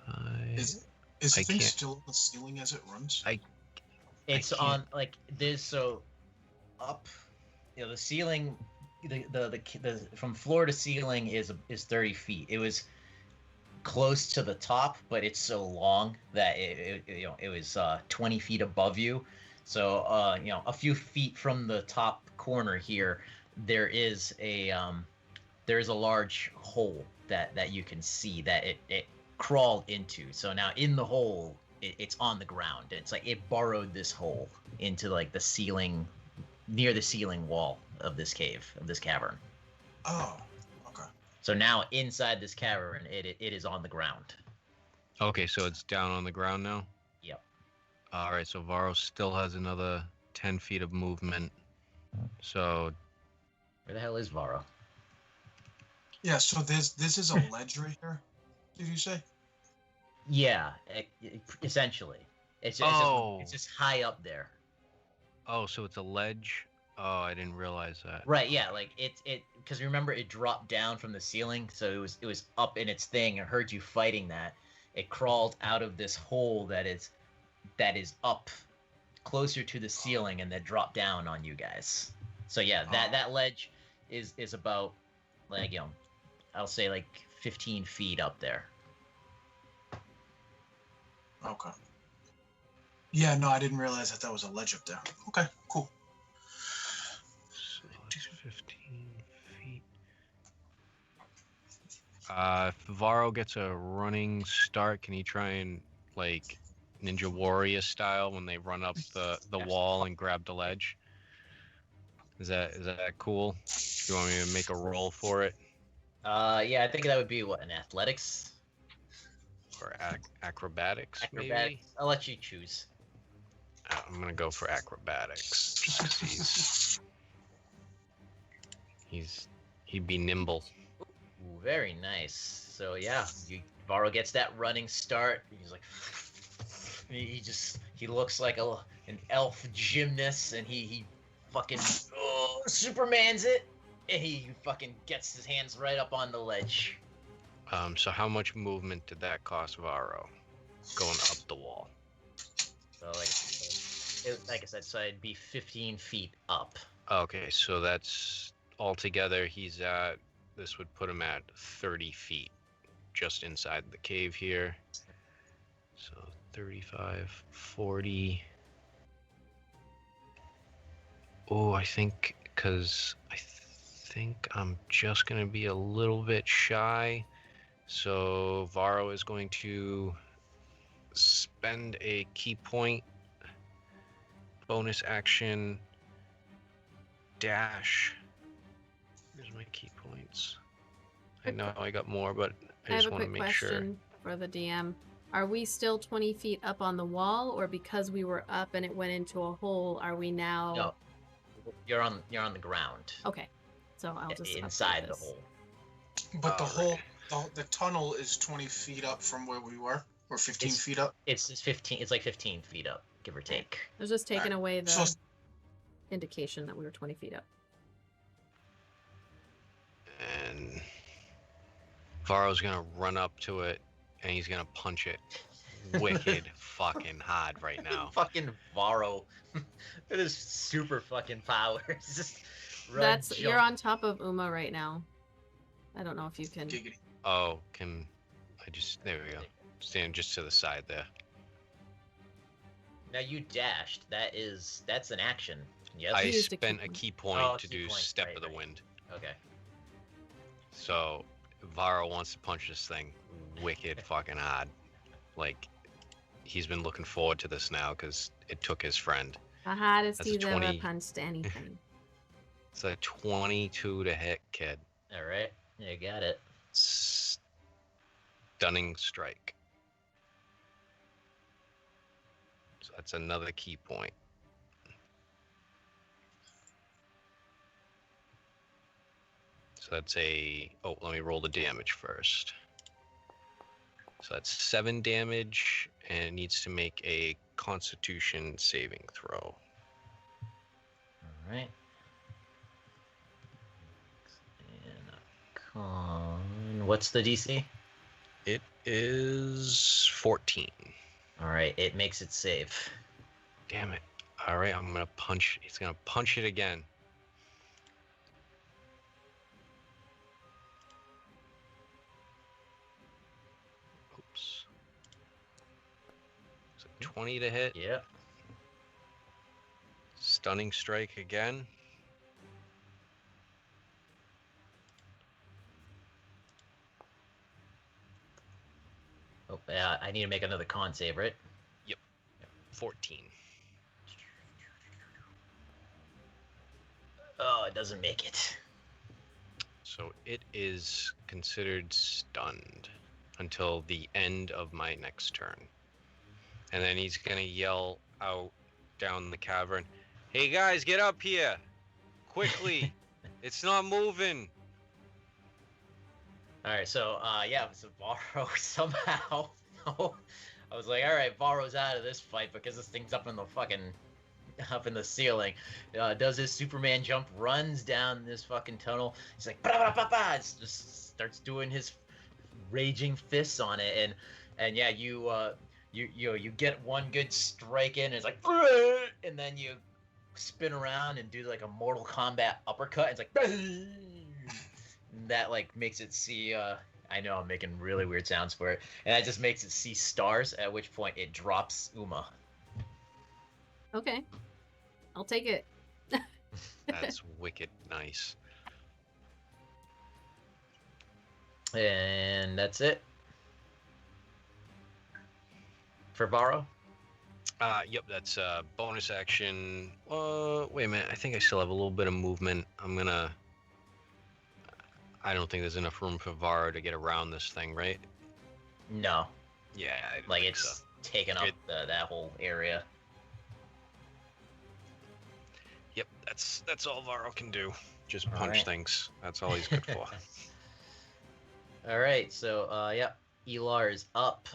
30. Is the I thing can't- still on the ceiling as it runs? It's can't- on like this. So up, the ceiling, the from floor to ceiling is 30 feet. It was close to the top, but it's so long that it was 20 feet above you. So a few feet from the top corner here, there is a large hole that you can see that it crawled into. So now in the hole, it's on the ground. It's like it burrowed this hole into like the ceiling, near the ceiling wall of this cavern. Oh, okay. So now inside this cavern, it is on the ground. Okay, so it's down on the ground now? Yep. All right, so Varo still has another 10 feet of movement. So, Where the hell is Varo? Yeah, so this is a ledge right here. Did you say? Yeah, essentially. It's just high up there. oh, so it's a ledge? Oh, I didn't realize that. Right, yeah, like it because remember it dropped down from the ceiling, so it was up in its thing. I heard you fighting that. It crawled out of this hole that is up closer to the ceiling and then dropped down on you guys. So yeah, that ledge is about like, I'll say like 15 feet up there. Okay. Yeah, no, I didn't realize that was a ledge up there. Okay, cool. So it's 15 feet. If Varo gets a running start, can he try and like Ninja Warrior style when they run up the wall and grab the ledge? Is that cool? Do you want me to make a roll for it? Yeah, I think that would be what, an athletics? Or acrobatics, maybe? Acrobatics. I'll let you choose. I'm gonna go for acrobatics. Just 'cause he'd be nimble. Ooh, very nice. So yeah, Varo gets that running start. He's like, he looks like an elf gymnast, and he fucking Superman's it, and he fucking gets his hands right up on the ledge. So how much movement did that cost Varo? Going up the wall. So like I said, so it'd be 15 feet up. Okay, so that's altogether this would put him at 30 feet just inside the cave here. So 35, 40. Oh, I think I'm just going to be a little bit shy. So Varo is going to spend a key point, bonus action, dash. Here's my key points. I know I got more, but I just want to make sure. I have a quick question for the DM. Are we still 20 feet up on the wall, or because we were up and it went into a hole, are we now? No, you're on the ground. Okay, so I'll just inside the this. hole. But the hole, the tunnel is 20 feet up from where we were, or 15 feet up. It's 15. It's like 15 feet up, give or take. I was just taking away the So, indication that we were 20 feet up. And Varo's gonna run up to it and he's gonna punch it wicked fucking hard right now. Fucking Varo. It is super fucking powers. Just run, You're on top of Uma right now. I don't know if you can. giggity. Oh, can I just, there we go. Stand just to the side there. Now you dashed. That's an action. Yes. I used a spent key a point. key point Oh, to key do point, Step right, of the right. Wind. Okay. So Varo wants to punch this thing wicked fucking hard. Like, he's been looking forward to this now because it took his friend. The hardest That's a he's ever 20. punched anything. It's a 22 to hit, kid. All right. You got it. Stunning strike. So that's another key point. So that's let me roll the damage first. So that's 7 damage, and it needs to make a Constitution saving throw. All right. And a con. What's the DC? It is 14. All right. It makes it save. Damn it. All right, I'm gonna punch. He's gonna punch it again. Oops. So 20 to hit. Yep. Stunning strike again. Oh, yeah. I need to make another con save, right? 14. Oh, it doesn't make it. So it is considered stunned until the end of my next turn. And then he's gonna yell out down the cavern, "Hey guys, get up here! Quickly! It's not moving!" All right. So, yeah. So Varo somehow. I was like, all right, Varo's out of this fight because this thing's up in the ceiling. Does his Superman jump, runs down this fucking tunnel. He's like, just starts doing his raging fists on it, and yeah, you get one good strike in, and it's like, and then you spin around and do like a Mortal Kombat uppercut. It's like, and that like makes it see. I know I'm making really weird sounds for it, and that just makes it see stars. At which point it drops Uma. Okay. I'll take it. That's wicked nice. And that's it. For Varo? Yep, that's bonus action. Wait a minute. I think I still have a little bit of movement. I don't think there's enough room for Varo to get around this thing, right? No. Yeah, I didn't Like, think it's so. taken up that whole area. Yep, that's all Varo can do. Just All punch right. things. That's all he's good for. All right, so Elar is up.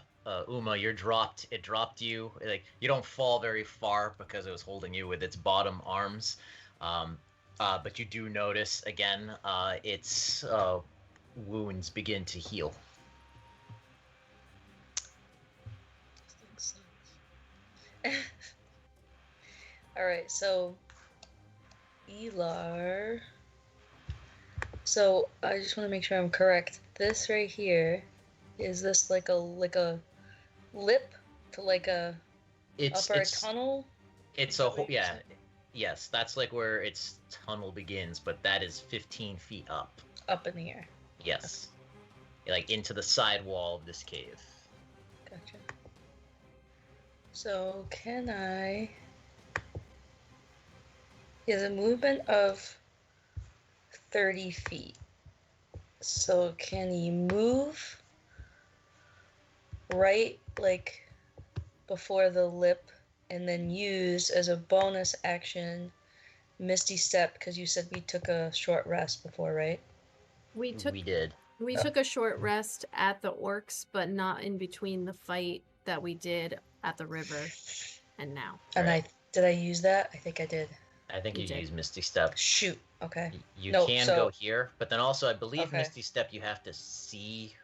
Uma, you're dropped. It dropped you. Like, you don't fall very far because it was holding you with its bottom arms. But you do notice again, its wounds begin to heal. All right, so Elar. So I just want to make sure I'm correct. This right here, is this like a lip to like a upper tunnel? It's a whole yes. That's like where its tunnel begins, but that is 15 feet up. Up in the air. Yes, like into the side wall of this cave. Gotcha. So can I? He has a movement of 30 feet. So can he move right like before the lip and then use as a bonus action Misty Step, because you said we took a short rest before, right? We did. We took a short rest at the orcs, but not in between the fight that we did at the river and now. And Right. did I use that? I think I did. I think You you did. used Misty Step. Shoot. Okay. You No, can so- go here, but then also I believe Okay. Misty Step you have to see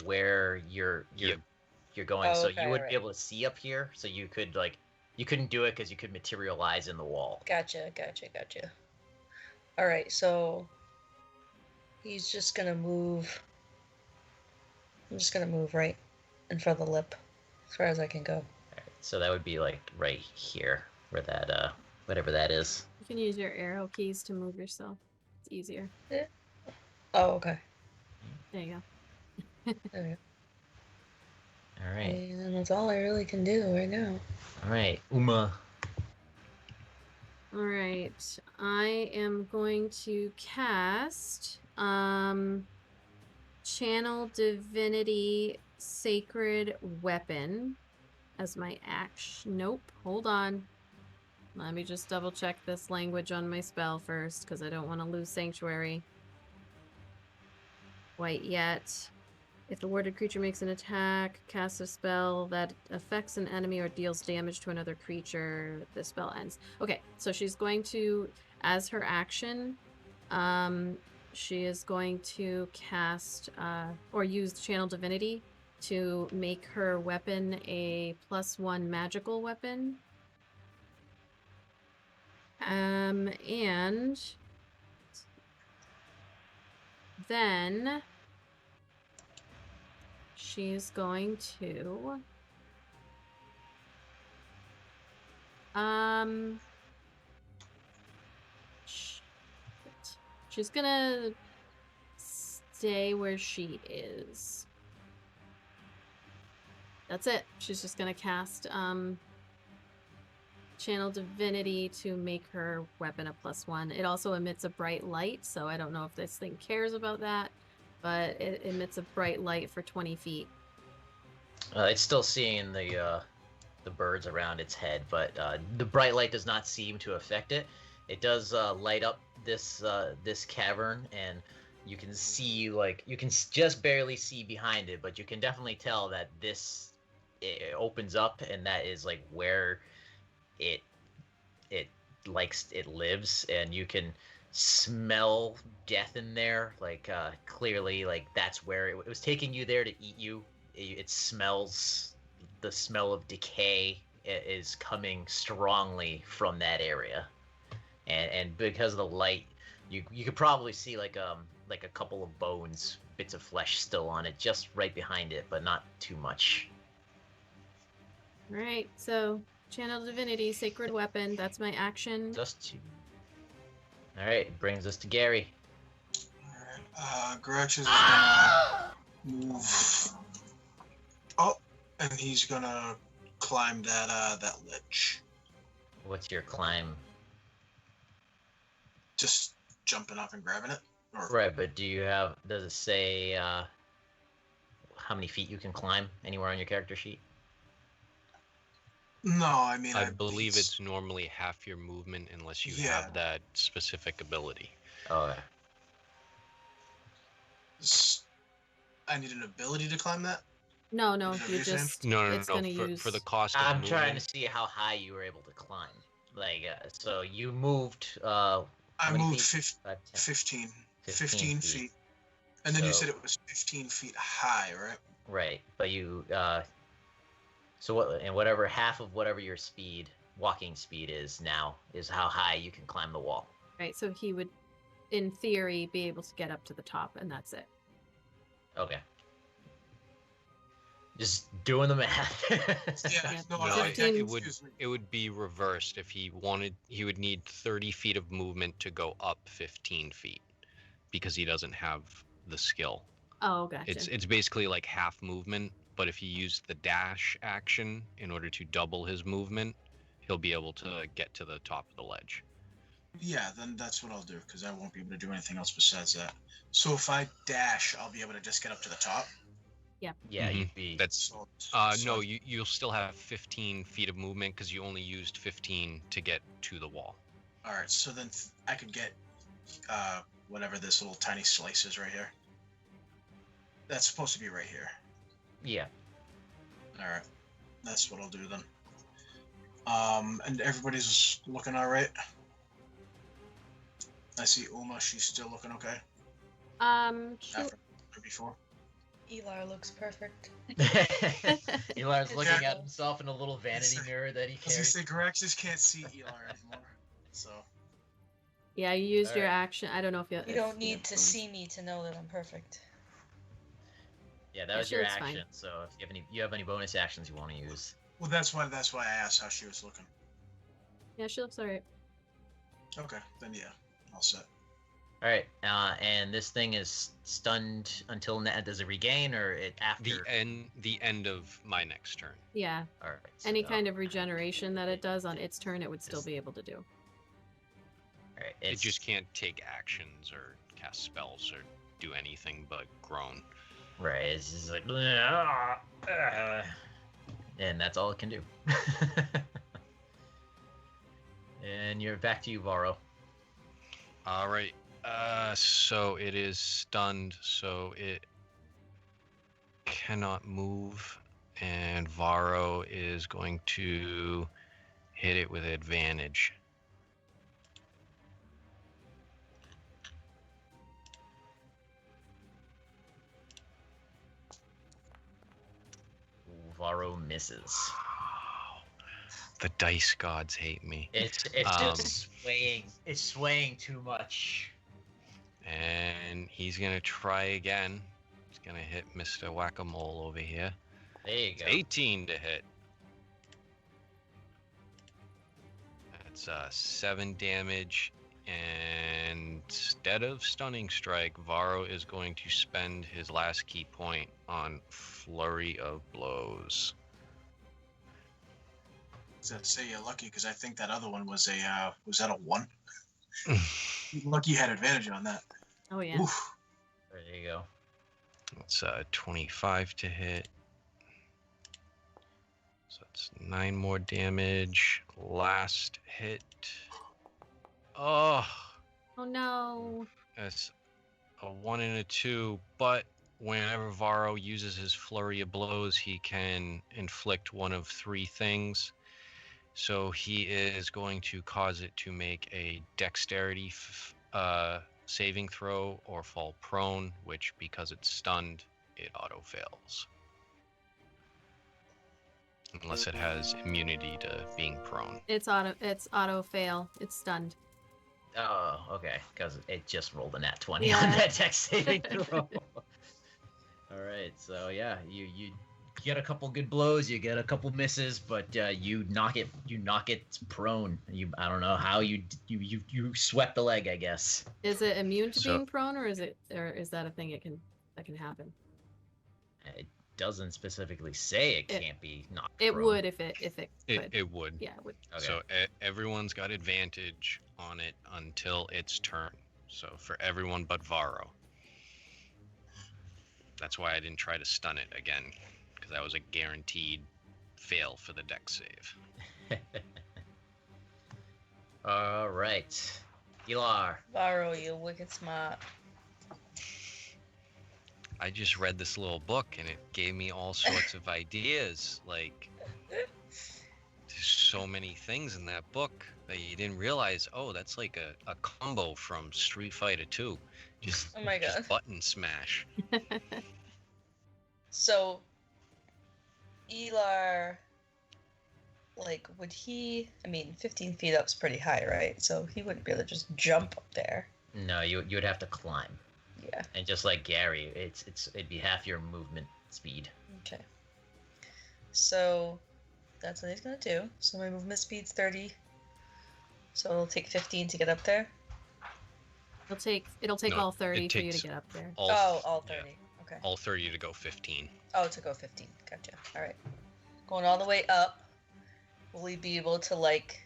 where you're Yep. going. Oh, So okay, you would right. be able to see up here. So you could you couldn't do it because you could materialize in the wall. Gotcha. All right, so he's just gonna move. I'm just gonna move right in front of the lip, as far as I can go. Alright, so that would be like right here, where that whatever that is. You can use your arrow keys to move yourself. It's easier. Oh, okay. There you There we go. All right, And that's all I really can do right now. all right, Uma. go. All right. I am going to cast Channel Divinity Sacred Weapon as my action. Nope. Hold on. Let me just double check this language on my spell first, because I don't want to lose Sanctuary quite yet. If the warded creature makes an attack, casts a spell that affects an enemy or deals damage to another creature, the spell ends. Okay, so she's going to, as her action, she is going to cast or use Channel Divinity to make her weapon a +1 magical weapon. And then she's going to she's gonna stay where she is. That's it. She's just gonna cast Channel Divinity to make her weapon a +1. It also emits a bright light, so I don't know if this thing cares about that, but it emits a bright light for 20 feet. It's still seeing the birds around its head, but the bright light does not seem to affect it. It does light up this cavern, and you can see you can just barely see behind it, but you can definitely tell that it opens up, and that is like where it lives, and you can smell death in there. Clearly, that's where it was taking you there to eat you. It smells, the smell of decay is coming strongly from that area, and because of the light, you could probably see like a couple of bones, bits of flesh still on it, just right behind it, but not too much. All right, so Channel Divinity, Sacred Weapon, that's my action. Just two. All right, brings us to Gary. Alright, Garraxus is gonna move. Oh, and he's gonna climb that ledge. What's your climb? Just jumping up and grabbing it. Or, Right, but does it say how many feet you can climb anywhere on your character sheet? No, I mean I believe it's normally half your movement unless you have that specific ability. Oh, okay. I need an ability to climb that? No, Is that what you you're saying? just No. it's gonna use For the cost of I'm movement. trying to see how high you were able to climb. Like, so you moved. I moved 5, 10, 15 feet. And then you said it was 15 feet high, right? Right, but you so what? And whatever half of whatever your walking speed is now, is how high you can climb the wall. right. So he would, in theory, be able to get up to the top, and that's it. Okay. Just doing the math. Yeah, no, No, 15. it would be reversed. If he wanted, he would need 30 feet of movement to go up 15 feet, because he doesn't have the skill. Oh, gotcha. It's basically like half movement, but if he used the dash action in order to double his movement, he'll be able to get to the top of the ledge. Yeah, then that's what I'll do, because I won't be able to do anything else besides that. So if I dash, I'll be able to just get up to the top? Yeah. Yeah, Mhm. you'd be. That's So no, you'll still have 15 feet of movement because you only used 15 to get to the wall. Alright, so then I could get whatever this little tiny slice is right here. That's supposed to be right here. Yeah. Alright. That's what I'll do then. And everybody's looking alright? I see Uma, she's still looking okay? Sure. After or before? Elar looks perfect. Elar's looking Yeah. at himself in a little vanity mirror that he I was gonna carries. say, Garraxus can't see Elar anymore. So, Yeah, you used your Alright. action. I don't know if you. You don't need to see me to know that I'm perfect. Yeah, that Yeah, was she your looks fine. action. So if you have any bonus actions you want to use. well, that's why I asked how she was looking. Yeah, she looks alright. Okay, then yeah, all set. All right, and this thing is stunned until does it regain or it after? The end of my next turn. Yeah. All right. Any kind of regeneration that it does on its turn, it would still be able to do. All right, It just can't take actions or cast spells or do anything but groan. right. It's just like, and that's all it can do. And you're back to you, Varo. All right. So it is stunned, so it cannot move, and Varo is going to hit it with advantage. Varo misses. The dice gods hate me. It's just swaying. It's swaying too much. And he's gonna try again. He's gonna hit Mr. Whack-a-Mole over here. There you go. 18 to hit. That's 7 damage. And instead of Stunning Strike, Varo is going to spend his last key point on Flurry of Blows. I'd say you're lucky because I think that other one was that a 1? Lucky you had advantage on that. Oh yeah. Oof. There you go. It's 25 to hit. So it's 9 more damage. Last hit. Oh, Oh no. that's a 1 and a 2. But whenever Varo uses his Flurry of Blows, he can inflict one of 3 things. So he is going to cause it to make a dexterity saving throw or fall prone, which, because it's stunned, it auto fails. Unless it has immunity to being prone. It's auto fail. It's stunned. Oh, okay. Because it just rolled a nat 20 on Yeah. that dex saving throw. All right. So yeah, you get a couple good blows, you get a couple misses, but you knock it prone. I don't know how you swept the leg, I guess. Is it immune to So- being prone, or is that a thing that can happen? It doesn't specifically say it It- can't be knocked It prone. would if it could. It would. Yeah, it would. Okay. So everyone's got advantage on it until its turn. So for everyone but Varo. That's why I didn't try to stun it again, because that was a guaranteed fail for the deck save. All right, Elar. Varo, you wicked smart. I just read this little book and it gave me all sorts of ideas. Like, there's so many things in that book that you didn't realize. Oh, that's like a combo from Street Fighter 2. Just, Oh my just God. button smash. So, Elar, like, would he? I mean, 15 feet up's pretty high, right? So he wouldn't be able to just jump up there. No, you would have to climb, Yeah. and just like Gary, it'd be half your movement speed. Okay. So that's what he's gonna do. So my movement speed's 30. So it'll take 15 to get up there. It'll take No, all 30 it for you to takes get up there. All yeah, 30. Okay. all 30 to go 15. Oh, to go 15. Gotcha. All right. Going all the way up. Will we be able to like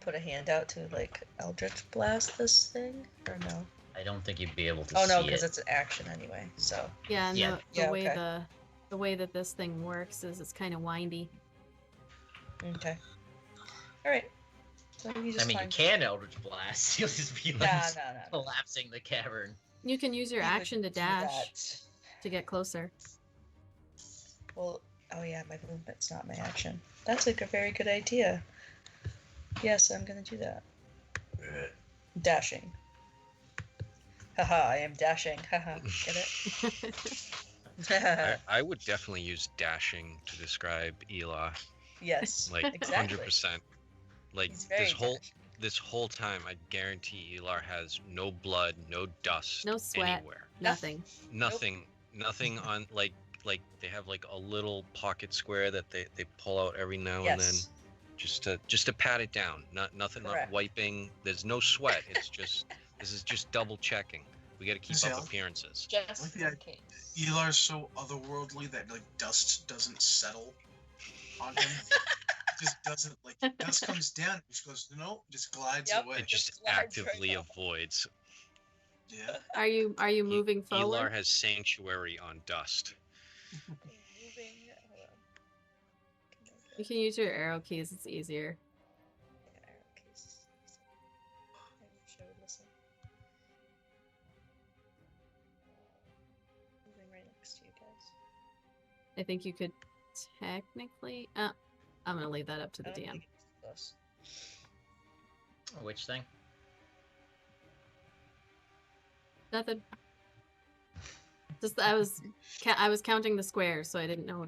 put a hand out to like Eldritch Blast this thing or no? I don't think you'd be able to Oh no, see because it. it's an action anyway. So Yeah, and Yeah. the Yeah, way okay. the way that this thing works is it's kind of windy. okay. All right. So you just I mean, you find- can Eldritch Blast. You'll just be like No. collapsing the cavern. You can use your You could action to do dash that. to get closer. Well, oh yeah, my movement's not my action. That's like a very good idea. Yes, I'm gonna do that. Dashing. Haha, I am dashing. Haha, get it? I would definitely use dashing to describe Elah. Yes, Like exactly. 100%. Like He's very this whole time, I guarantee Elar has no blood, no dust, No sweat. anywhere. Nothing. Nothing on like they have like a little pocket square that they pull out every now and then, Yes. just to pat it down. Nothing, Correct. not wiping. There's no sweat. It's just this is just double checking. We got to keep Yeah. up appearances. Just Yeah. in case. Elar's so otherworldly that like dust doesn't settle on him. Just doesn't like dust comes down. He just goes no, just glides Yep. away. It just glides right actively up. avoids. Yeah. Are you moving Elar forward? has sanctuary on dust. Moving. Hold on. You can use your arrow keys. It's easier. Arrow keys. I wish I would listen. Moving right next to you guys. I think you could technically. I'm gonna leave that up to the I don't DM. think it's close. Which thing? Nothing. Just I was counting the squares, so I didn't know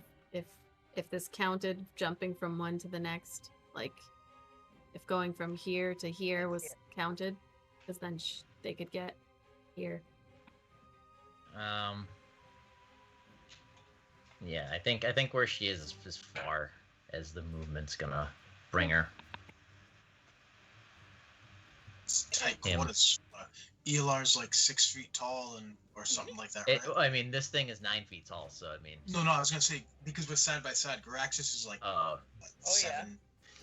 if this counted jumping from one to the next, like if going from here to here was counted, because then they could get here. Yeah, I think where she is as far as the movement's gonna bring her. It's tight Him. quarters. Elar's like 6 feet tall and or something like that, right? I mean, this thing is 9 feet tall, so I mean. No, I was gonna say because we're side by side. Garraxus is like Oh, what, Oh, yeah.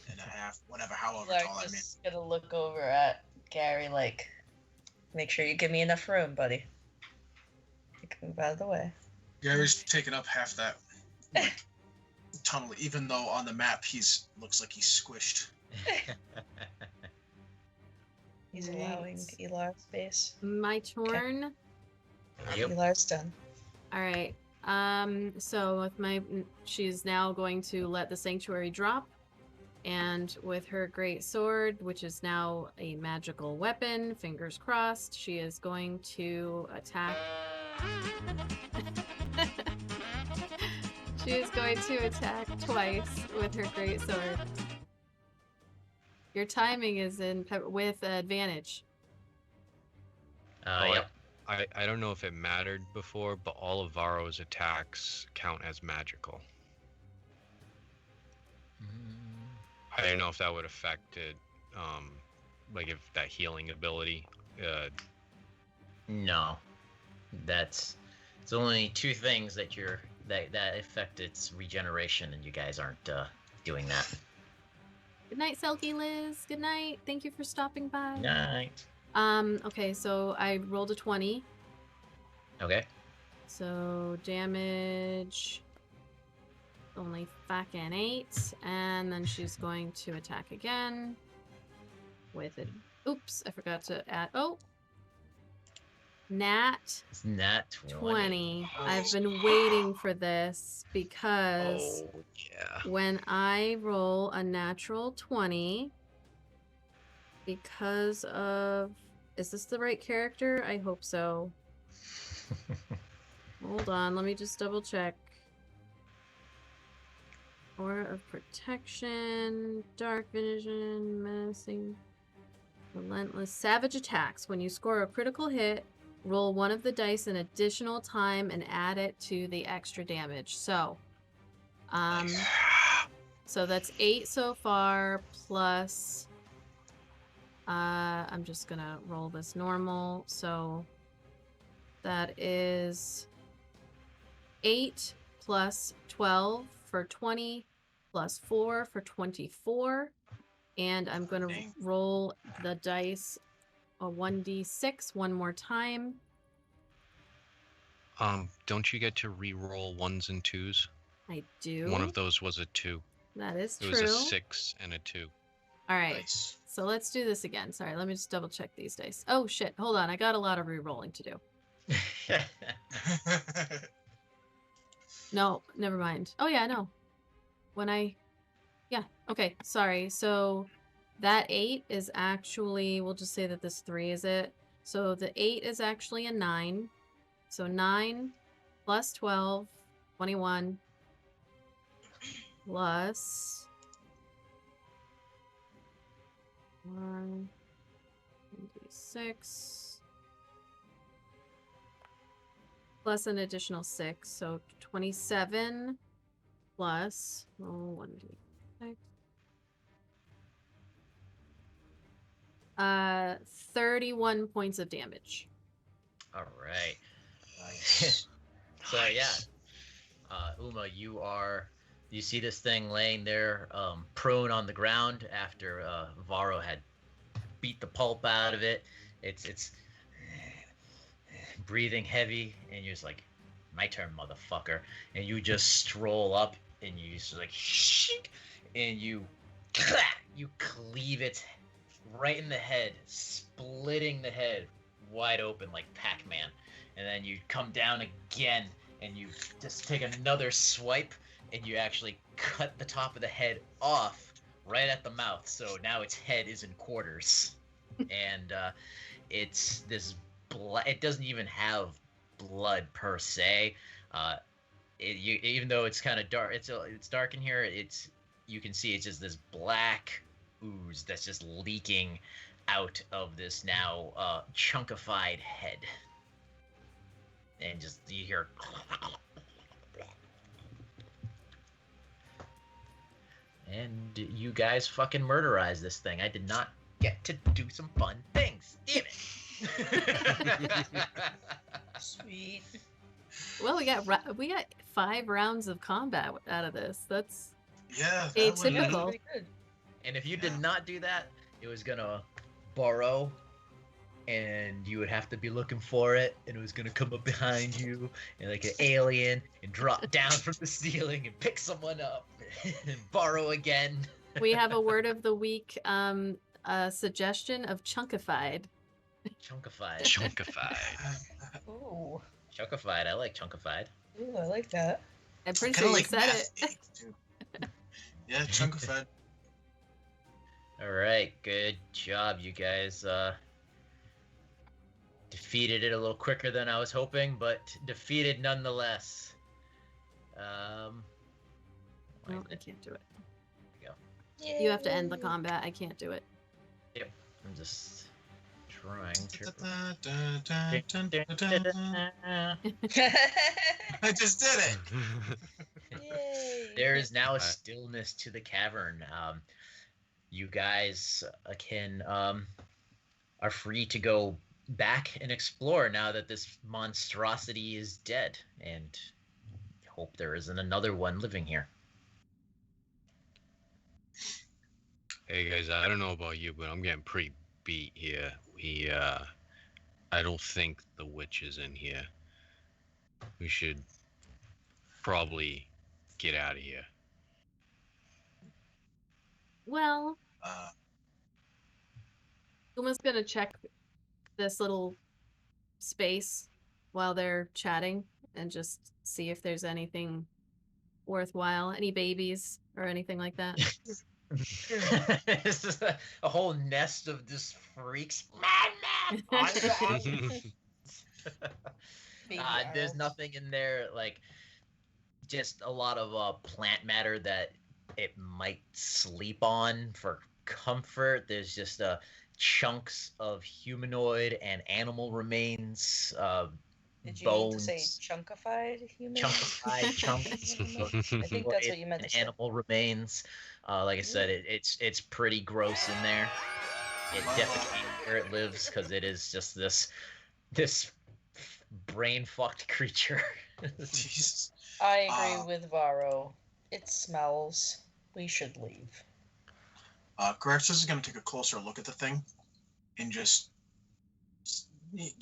7.5, whatever, however Like, tall I mean. just gonna look over at Gary, like, make sure you give me enough room, buddy. You can move out of the way. Gary's taking up half that like, tunnel, even though on the map looks like he's squished. He's Right. allowing Elar space. My turn. Yep. Elar's done. All right. So with she's now going to let the sanctuary drop, and with her great sword, which is now a magical weapon, fingers crossed, she is going to attack. She is going to attack twice with her great sword. Your timing is with advantage. Yep. I don't know if it mattered before, but all of Varo's attacks count as magical. I don't know if that would affect it, like if that healing ability. No, it's only two things that that affect its regeneration, and you guys aren't doing that. Good night, Selkie Liz. Good night. Thank you for stopping by. Night. Okay, so I rolled a 20. Okay. So damage only fucking 8, and then she's going to attack again with it. Oops, I forgot to add. Oh, Nat It's Nat 20. I've been waiting for this because Oh yeah. when I roll a natural 20, because of... Is this the right character? I hope so. Hold on, let me just double check. Aura of Protection, Dark Vision, Menacing, Relentless, Savage Attacks. When you score a critical hit, roll one of the dice an additional time and add it to the extra damage. So, so that's 8 so far, plus, I'm just gonna roll this normal. So that is 8 plus 12 for 20, plus 4 for 24. And I'm going to roll the dice a 1d6 one more time. Don't you get to re-roll 1s and 2s? I do. One of those was a 2. That is It true. was a 6 and a 2. All right. Nice. So let's do this again. Sorry, let me just double check these dice. Oh, shit. Hold on. I got a lot of re-rolling to do. No, never mind. Oh, yeah, no. Yeah, okay, sorry. So that 8 is actually, we'll just say that this 3 is it. So the 8 is actually a 9. So 9 plus 12, 21, plus 1, 6, plus an additional 6, so 27 plus 1d6. 31 points of damage. All right. Nice. So yeah, Uma, you see this thing laying there, prone on the ground after Varo had beat the pulp out of it. It's breathing heavy, and you're just like, "My turn, motherfucker!" And you just stroll up, and you just like, and you cleave it right in the head, splitting the head wide open like Pac-Man. And then you come down again, and you just take another swipe, and you actually cut the top of the head off right at the mouth. So now its head is in quarters, and it's this blood. It doesn't even have blood per se. Even though it's kind of dark, it's dark in here. You can see it's just this black ooze that's just leaking out of this now chunkified head. And just you hear, and you guys fucking murderized this thing. I did not get to do some fun things. Damn it! Sweet. Well, we got 5 rounds of combat out of this. That's Yeah. Atypical. That Yeah, one, that's pretty good. And if you did not do that, it was gonna burrow, and you would have to be looking for it, and it was gonna come up behind you, and like an alien, and drop down from the ceiling and pick someone up, and burrow again. we have a word of the week suggestion of chunkified. Chunkified. Chunkified. Ooh. Chunkified. I like chunkified. Ooh, I like that. I'm pretty Kind sure of you like said math it. egg, too. Yeah, chunk of fed. All right, good job, you guys. Defeated it a little quicker than I was hoping, but defeated nonetheless. No, I can't do it. There You have to end the combat. I can't do it. I'm just trying to. I just did it. Yay. There is now a stillness to the cavern. you guys are free to go back and explore now that this monstrosity is dead, and hope there isn't another one living here. Hey guys, I don't know about you, but I'm getting pretty beat here. I don't think the witch is in here. We should probably get out of here. Well, Uh, Uma's gonna check this little space while they're chatting and just see if there's anything worthwhile, any babies or anything like that. This is a whole nest of just freaks. Man, Baby there's owls. nothing in there, like just a lot of plant matter that it might sleep on for comfort. There's just chunks of humanoid and animal remains, Did you bones, mean to say chunkified human? chunkified chunks. I think that's what you meant to and say. animal remains. Like I said, it's pretty gross in there. It defecates where it lives because it is just this brain fucked creature. Jesus. I agree with Varo. It smells. We should leave. Garraxus is going to take a closer look at the thing and just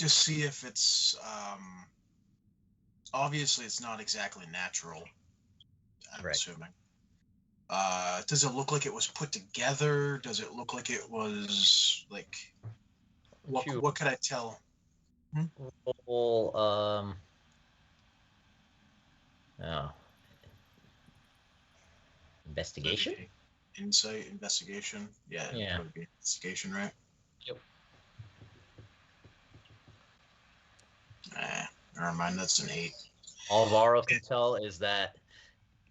see if it's obviously it's not exactly natural. I'm Right. assuming. Does it look like it was put together? Does it look like it was like what could I tell? Roll, investigation? Insight, investigation. Yeah, Yeah. it would be investigation, right? Yep. Never mind, that's an 8. All Varo can tell is that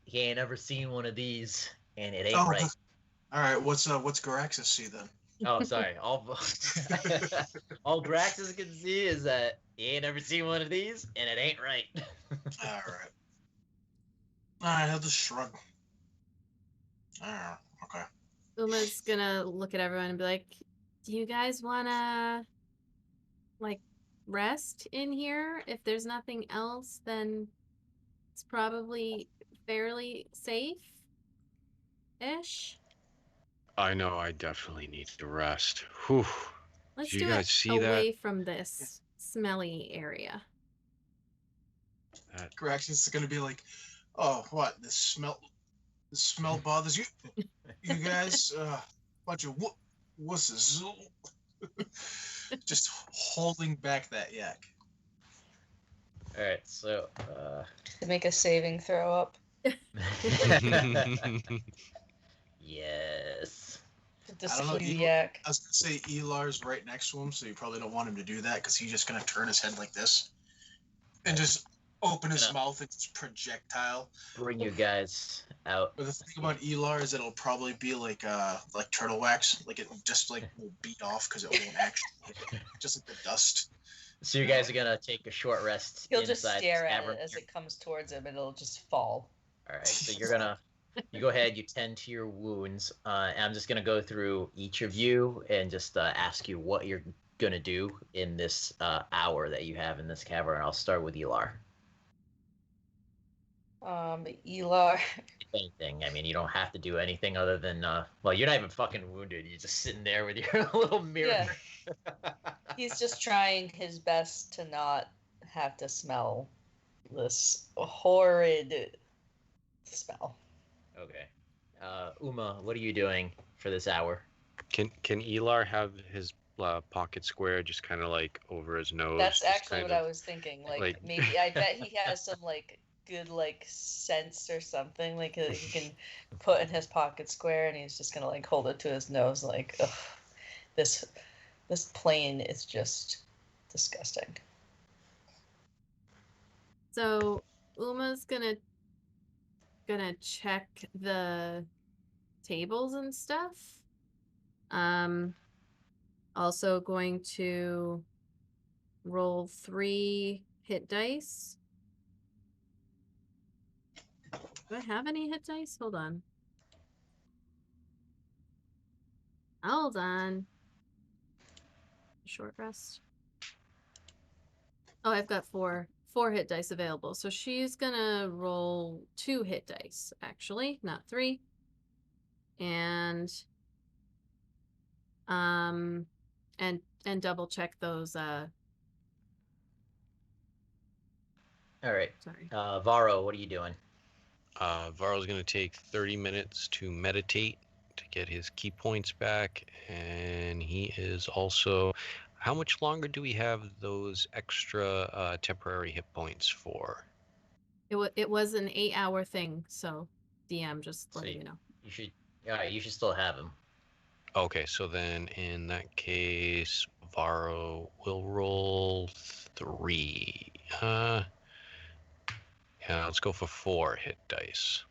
he ain't ever seen one of these, and it ain't right. All right, what's Garraxus see then? Oh, sorry. All Graxus can see is that he ain't ever seen one of these, and it ain't right. All right, I'll just shrug. Okay. Uma's gonna look at everyone and be like, do you guys wanna like rest in here? If there's nothing else, then it's probably fairly safe-ish. I know I definitely need to rest. Whew. Let's Do you do guys it see away that? from this smelly area. Garraxus is gonna be like, oh, what? The smell bothers you? You guys, bunch of wusses. Just holding back that yak. All right, so To make a saving throw up. yes. The I don't know, Yak. I was gonna say Elar's right next to him, so you probably don't want him to do that because he's just gonna turn his head like this and just open his mouth and just projectile. Bring you guys out. But the thing about Elar is it'll probably be like turtle wax, like it just like will beat off because it won't actually hit it, just like the dust. So you guys are gonna take a short rest. He'll just inside stare this at cavern it as here. it comes towards him, and it'll just fall. All right, so you go ahead, you tend to your wounds. And I'm just gonna go through each of you and just ask you what you're gonna do in this hour that you have in this cavern. I'll start with Elar. Elar. If anything, I mean, you don't have to do anything other than well, you're not even fucking wounded. You're just sitting there with your little mirror. Yeah. He's just trying his best to not have to smell this horrid smell. Okay. Uma, what are you doing for this hour? Can Elar have his pocket square just kind of like over his nose? That's just actually kind what of- I was thinking. Like like- maybe I bet he has some like good like sense or something like he can put in his pocket square, and he's just gonna like hold it to his nose like, ugh, this plane is just disgusting. So Uma's gonna check the tables and stuff. Also going to roll 3 hit dice. Do I have any hit dice? Hold on. Hold on. Short rest. Oh, I've got four hit dice available. So she's gonna roll 2 hit dice, actually, not 3. And and double check those All right. sorry. Varo, what are you doing? Varl's going to take 30 minutes to meditate to get his key points back. And he is also. How much longer do we have those extra temporary hit points for? It was an 8-hour thing, so DM just So letting you know. You should. All right, you should still have him. Okay, so then in that case, Varo will roll 3. Yeah, let's go for 4 hit dice.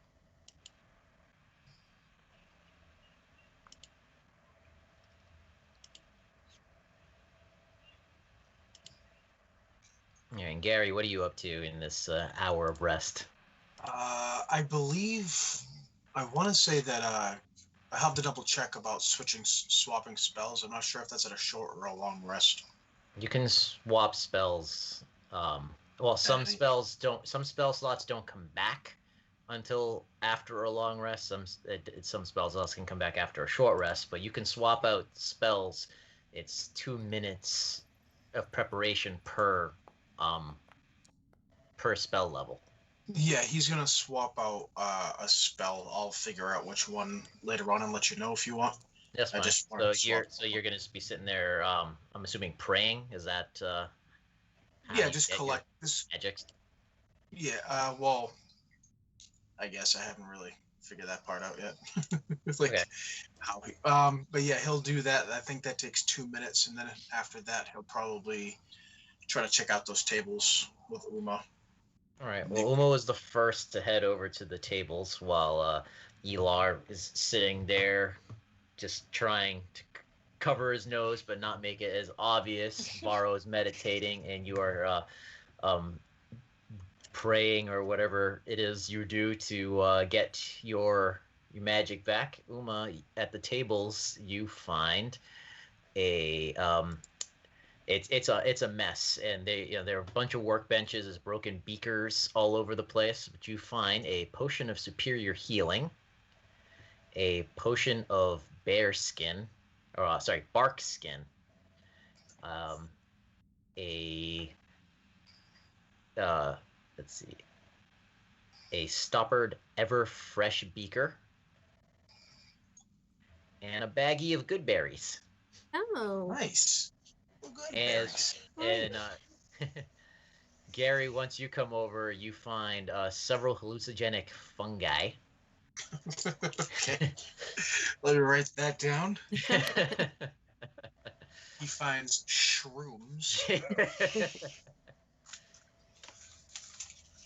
Yeah, and Gary, what are you up to in this hour of rest? I believe I want to say that I have to double check about swapping spells. I'm not sure if that's at a short or a long rest. You can swap spells. Well, some Any- spell slots don't come back until after a long rest. Some spell slots can come back after a short rest, but you can swap out spells. It's 2 minutes of preparation per spell level. Yeah, he's gonna swap out a spell. I'll figure out which one later on and let you know if you want. That's I fine. just wanted to So you're gonna just be sitting there. I'm assuming praying. Is that? How Yeah, you just get your collect this. magics. Yeah, well, I guess I haven't really figured that part out yet. It's like Okay. how he, but yeah, he'll do that. I think that takes 2 minutes, and then after that, he'll probably try to check out those tables with Uma. All right. Well, Uma was the first to head over to the tables, while Elar is sitting there, just trying to cover his nose but not make it as obvious. Varo is meditating, and you are praying or whatever it is you do to get your magic back. Uma, at the tables, you find a it's a mess, and there are a bunch of workbenches, there's broken beakers all over the place. But you find a potion of superior healing, a potion of bear skin, or bark skin, a let's see, a stoppered ever fresh beaker, and a baggie of good berries. Oh. Nice. Well, good And berries. Gary, once you come over, you find several hallucinogenic fungi. Okay. Let me write that down. He finds shrooms.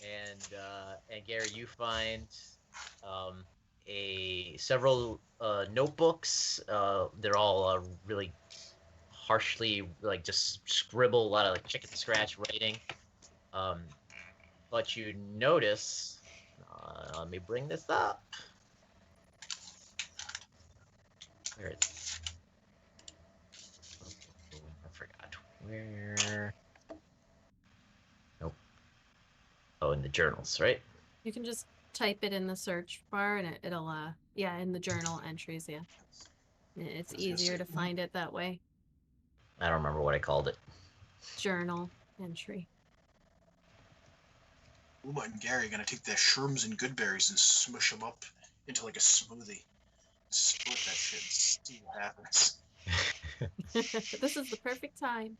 And Gary, you find several notebooks. They're all really harshly, like, just scribble, a lot of like chicken scratch writing. But you notice, let me bring this up. Where is it? I forgot where. Nope. Oh, in the journals, right? You can just type it in the search bar and it'll yeah, in the journal entries, yeah. It's easier to find it that way. I don't remember what I called it. Journal entry. Uma and Gary are gonna take their shrooms and good berries and smush them up into like a smoothie. Split that shit and see what happens. This is the perfect time.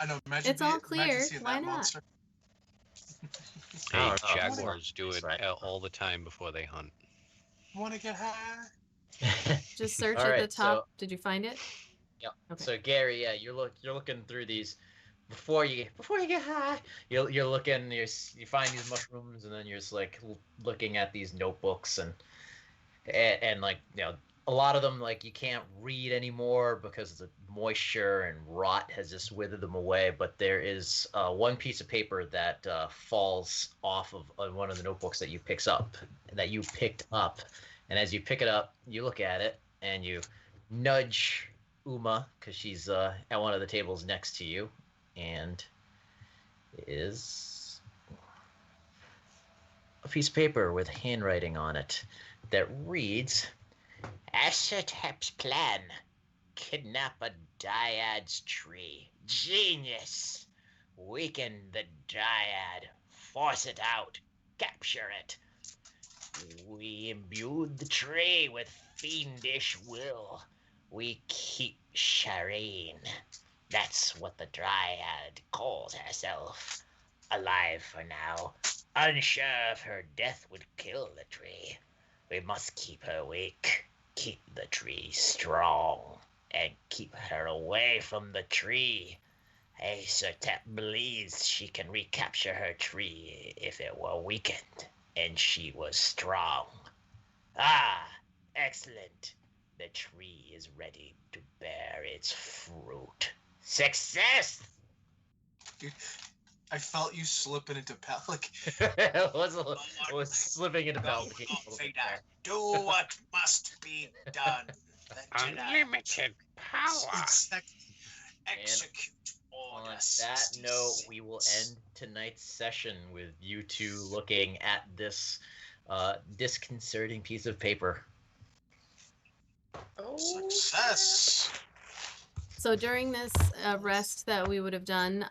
I know. Imagine It's all imagine clear. seeing Why that not? monster. I Hey, don't know. jaguars do it Right. all the time before they hunt. Want to get high? Just search All at right, the top. Did you find it? Yep. Okay. So Gary, yeah, you're looking through these before you get high. You're looking. You find these mushrooms, and then you're just like looking at these notebooks, and like, a lot of them, like, you can't read anymore because the moisture and rot has just withered them away. But there is one piece of paper that falls off of one of the notebooks that you picked up, and as you pick it up, you look at it, and you nudge Uma because she's at one of the tables next to you, and is a piece of paper with handwriting on it that reads, Ashetep's plan. Kidnap a Dyad's tree. Genius! Weaken the Dyad. Force it out. Capture it. We imbued the tree with fiendish will. We keep Shireen. That's what the Dryad calls herself. Alive for now. Unsure if her death would kill the tree. We must keep her weak. Keep the tree strong. And keep her away from the tree. Asetep believes she can recapture her tree if it were weakened and she was strong. Ah, excellent. The tree is ready to bear its fruit. Success! Dude, I felt you slipping into Pelic. I was slipping into Pelic. Do what must be done. Unlimited power. Execute On orders. that note, we will end tonight's session with you two looking at this disconcerting piece of paper. Oh. Success. So during this rest that we would have done,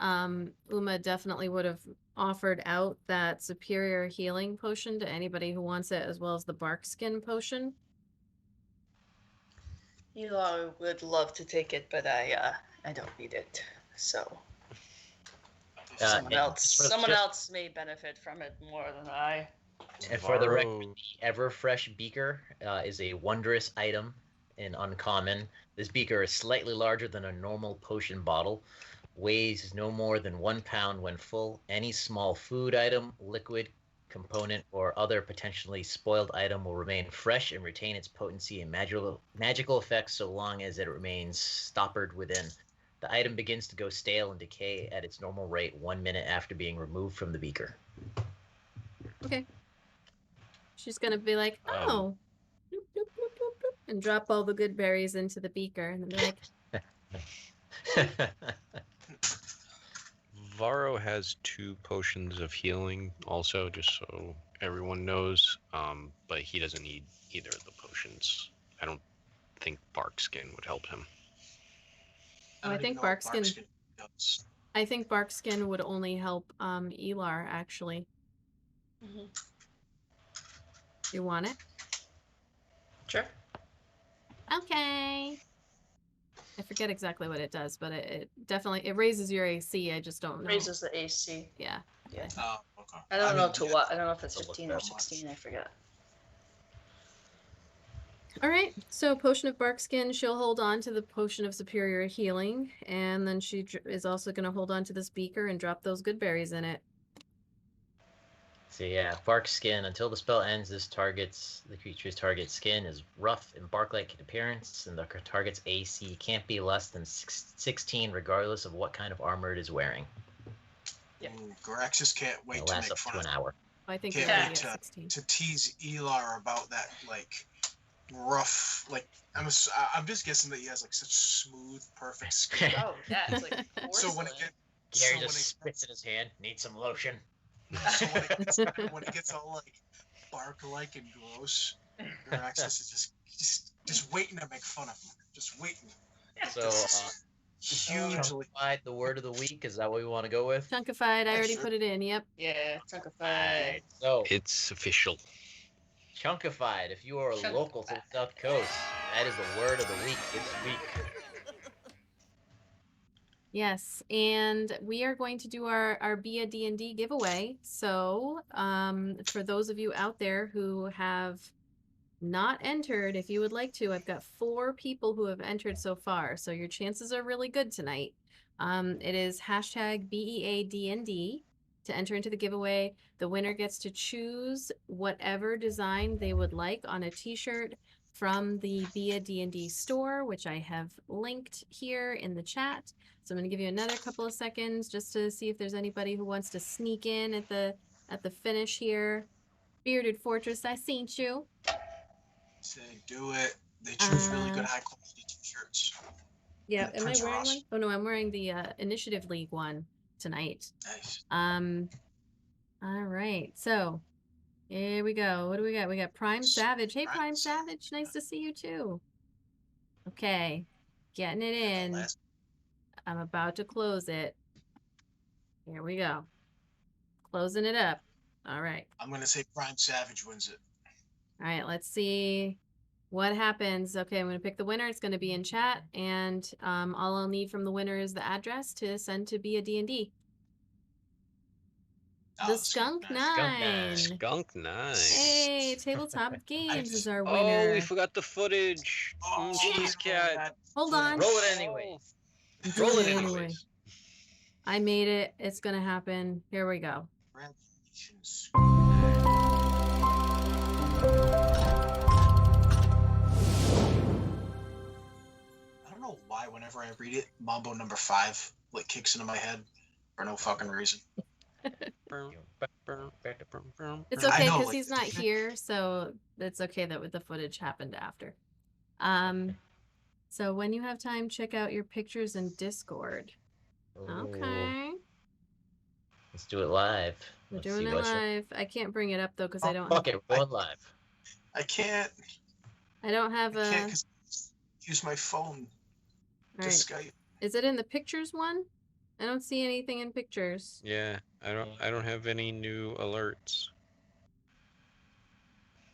Uma definitely would have offered out that superior healing potion to anybody who wants it, as well as the bark skin potion. Elar would love to take it, but I don't need it. So someone else may benefit from it more than I. And for the record, Varo- the Everfresh beaker is a wondrous item in uncommon. This beaker is slightly larger than a normal potion bottle, weighs no more than 1 pound when full. Any small food item, liquid component, or other potentially spoiled item will remain fresh and retain its potency and magical effects so long as it remains stoppered within. The item begins to go stale and decay at its normal rate 1 minute after being removed from the beaker. Okay. She's gonna be like, oh, bloop, bloop, bloop, bloop, bloop, and drop all the good berries into the beaker, and then be like, Varo has 2 potions of healing also, just so everyone knows. But he doesn't need either of the potions. I don't think bark skin would help him. I think Barkskin- I think bark skin would only help Elar, actually. Mm-hmm. You want it? Sure. Okay. I forget exactly what it does, but it definitely raises your AC. I just don't know. Raises the AC. Yeah. Oh, okay. I don't know mean, to yeah, what. I don't know if it's Don't look 15 or that 16. I forget. All right. So potion of bark skin, she'll hold on to the potion of superior healing, and then she is also going to hold on to this beaker and drop those good berries in it. So yeah, bark skin. Until the spell ends, the creature's target skin is rough and bark-like in appearance, and the target's AC can't be less than 16, regardless of what kind of armor it is wearing. Yep. Garraxus can't wait It to lasts make up fun to of an hour. I think Can't you're wait already at 16. to tease Elar about that like rough I'm just guessing that he has like such smooth, perfect skin. Oh, yeah, it's like So when it porcelain. gets Gary so when just it spits in his hand. Need some lotion. So when it gets all like bark-like and gross, Garraxus is just waiting to make fun of him. Just waiting. So Hugely. chunkified the word of the week. Is that what we want to go with? Chunkified, I already Sure. put it in. Yep. Yeah, chunkified. Alright, so It's official. chunkified. If you are local to the South Coast, that is the word of the week this week. Yes, and we are going to do our Be a D&D giveaway. So, for those of you out there who have not entered, if you would like to, I've got 4 people who have entered so far. So your chances are really good tonight. It is hashtag BEADND to enter into the giveaway. The winner gets to choose whatever design they would like on a t-shirt from the Be a D&D store, which I have linked here in the chat. So I'm going to give you another couple of seconds just to see if there's anybody who wants to sneak in at the finish here. Bearded Fortress, I seen you. Say, do it. They choose really good high quality t-shirts. Yeah, And the am I prints are wearing awesome. one? Oh no, I'm wearing the Initiative League one tonight. Nice. All right, so here we go. What do we got? We got Prime Savage. Hey, Prime Savage, nice to see you too. Okay, getting it in. I'm about to close it. Here we go. Closing it up. All right. I'm gonna say Prime Savage wins it. All right, let's see what happens. Okay, I'm going to pick the winner. It's going to be in chat, and all I'll need from the winner is the address to send to be a D&D. The Skunk Nine. Skunk Nine. Hey, Tabletop Games is our Oh, winner. we forgot the footage. Oh, Cheese cat. Hold on. Roll it anyway. Do Roll it it anyway. anyways. I made it. It's going to happen. Here we go. Congratulations. I don't know why whenever I read it, Mambo number 5 like kicks into my head for no fucking reason. It's I okay know, because like- he's not here, so it's okay that the footage happened after. So when you have time, check out your pictures in Discord. Ooh, Okay. Let's do it live. We're Let's doing see it what you- live. I can't bring it up though because I don't. Fuck it, we're going live. I can't. I don't have I can't a. 'cause I use my phone All to right. Skype. Is it in the pictures one? I don't see anything in pictures. Yeah, I don't have any new alerts.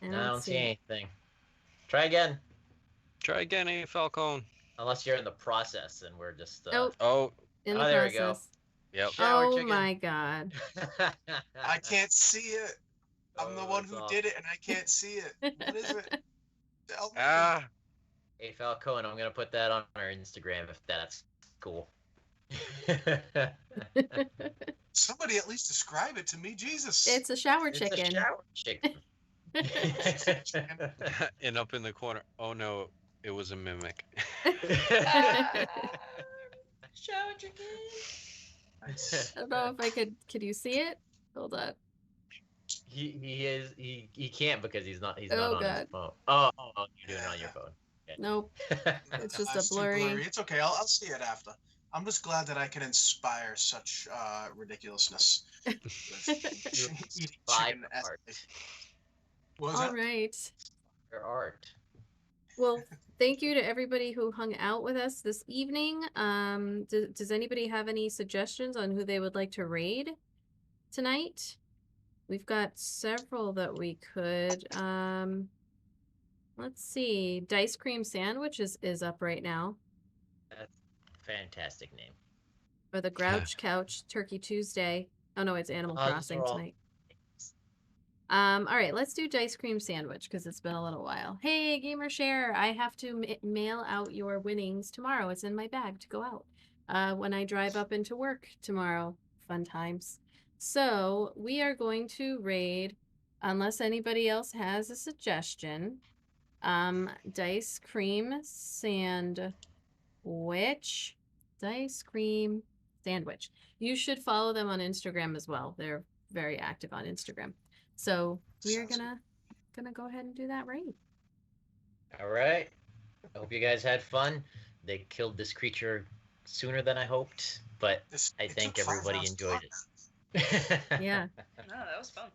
I No, I don't see see it. anything. Try again. Try again, A Falcone. Unless you're in the process and we're just. Oh, Oh, in Oh, the there we go. process. yep. Shower Oh chicken. my god. I can't see it. I'm the Oh, one it's who awful. did it and I can't see it. What is it? Tell me. Ah, Hey Falcone, I'm gonna put that on our Instagram if that's cool. Somebody at least describe it to me, Jesus. It's a shower It's chicken. a shower chicken. and up in the corner. Oh no, it was a mimic. Shower chicken. Nice. I don't know if I could you see it? Hold on. He can't because he's not Oh, on God. his phone. Oh, you're doing it on your phone. Nope. It's just a It's too blurry. It's okay. I'll see it after. I'm just glad that I can inspire such ridiculousness. with eating Five chicken as- art. What was All that? right. Your art. Well, thank you to everybody who hung out with us this evening. Does anybody have any suggestions on who they would like to raid tonight? We've got several that we could. Let's see. Dice Cream Sandwich is up right now. That's a fantastic name. Or the Grouch Couch Turkey Tuesday. Oh no, it's Animal Those Crossing are all- tonight. All right, let's do Dice Cream Sandwich because it's been a little while. Hey, Gamer Share, I have to mail out your winnings tomorrow. It's in my bag to go out when I drive up into work tomorrow. Fun times. So we are going to raid, unless anybody else has a suggestion, Dice Cream Sandwich. Dice Cream Sandwich. You should follow them on Instagram as well. They're very active on Instagram. So we are Sounds gonna go ahead and do that raid. All right. I hope you guys had fun. They killed this creature sooner than I hoped, but I It think took 5 everybody rounds to enjoyed talk. it. Yeah. No, that was fun.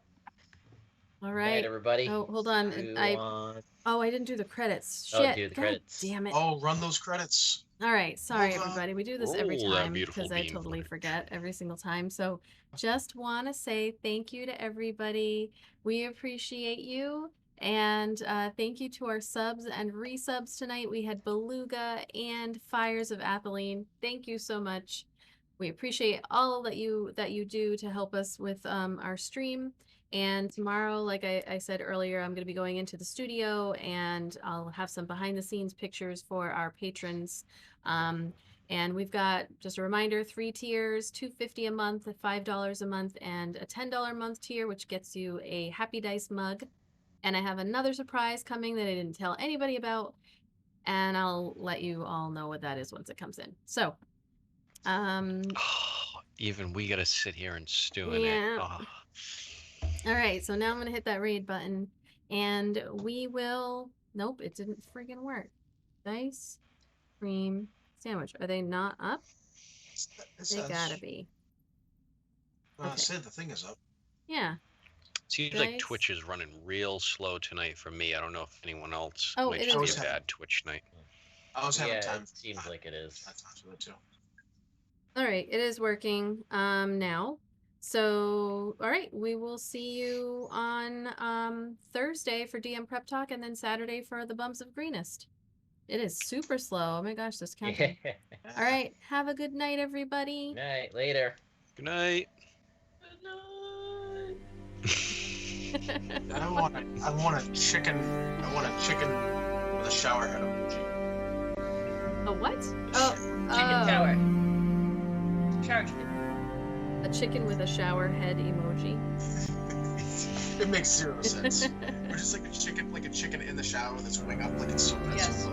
All Night, right. everybody. Oh, hold on. Who I wants- didn't do the credits. Oh, Shit. do the God credits. damn it. Oh, run those credits. All right, sorry Hold on. everybody. We do this every Roll that time beautiful because I bean totally footage. forget every single time. So just want to say thank you to everybody. We appreciate you. And thank you to our subs and resubs tonight. We had Beluga and Fires of Atheline. Thank you so much. We appreciate all that you do to help us with our stream. And tomorrow, like I said earlier, I'm going to be going into the studio and I'll have some behind the scenes pictures for our patrons. And we've got, just a reminder, 3 tiers, $2.50 a month, $5 a month, and a $10 a month tier, which gets you a Happy Dice mug. And I have another surprise coming that I didn't tell anybody about. And I'll let you all know what that is once it comes in. So, Even we gotta sit here and stew in Yeah. it. Oh. all right, so now I'm going to hit that raid button and we will Nope, it didn't friggin' work. Dice, cream, sandwich. Are they not up? They gotta be. Okay. Say the thing is up. Yeah. Seems like Twitch is running real slow tonight for me. I don't know if anyone else Oh, might it just is. be a bad Twitch night. I was having Yeah, time. it seems like it is. I thought so too. All right, it is working now. So, all right, we will see you on Thursday for DM Prep Talk and then Saturday for the Bums of Greenest. It is super slow. Oh my gosh, this counting. Yeah. All right, have a good night, everybody. Night. Later. Good night. I want a chicken. I want a chicken with a shower head emoji. A what? Chicken tower. Shower chicken. A chicken with a shower head emoji. It makes zero sense. Or just like a chicken in the shower with its wing up, like it's so bad. Yes.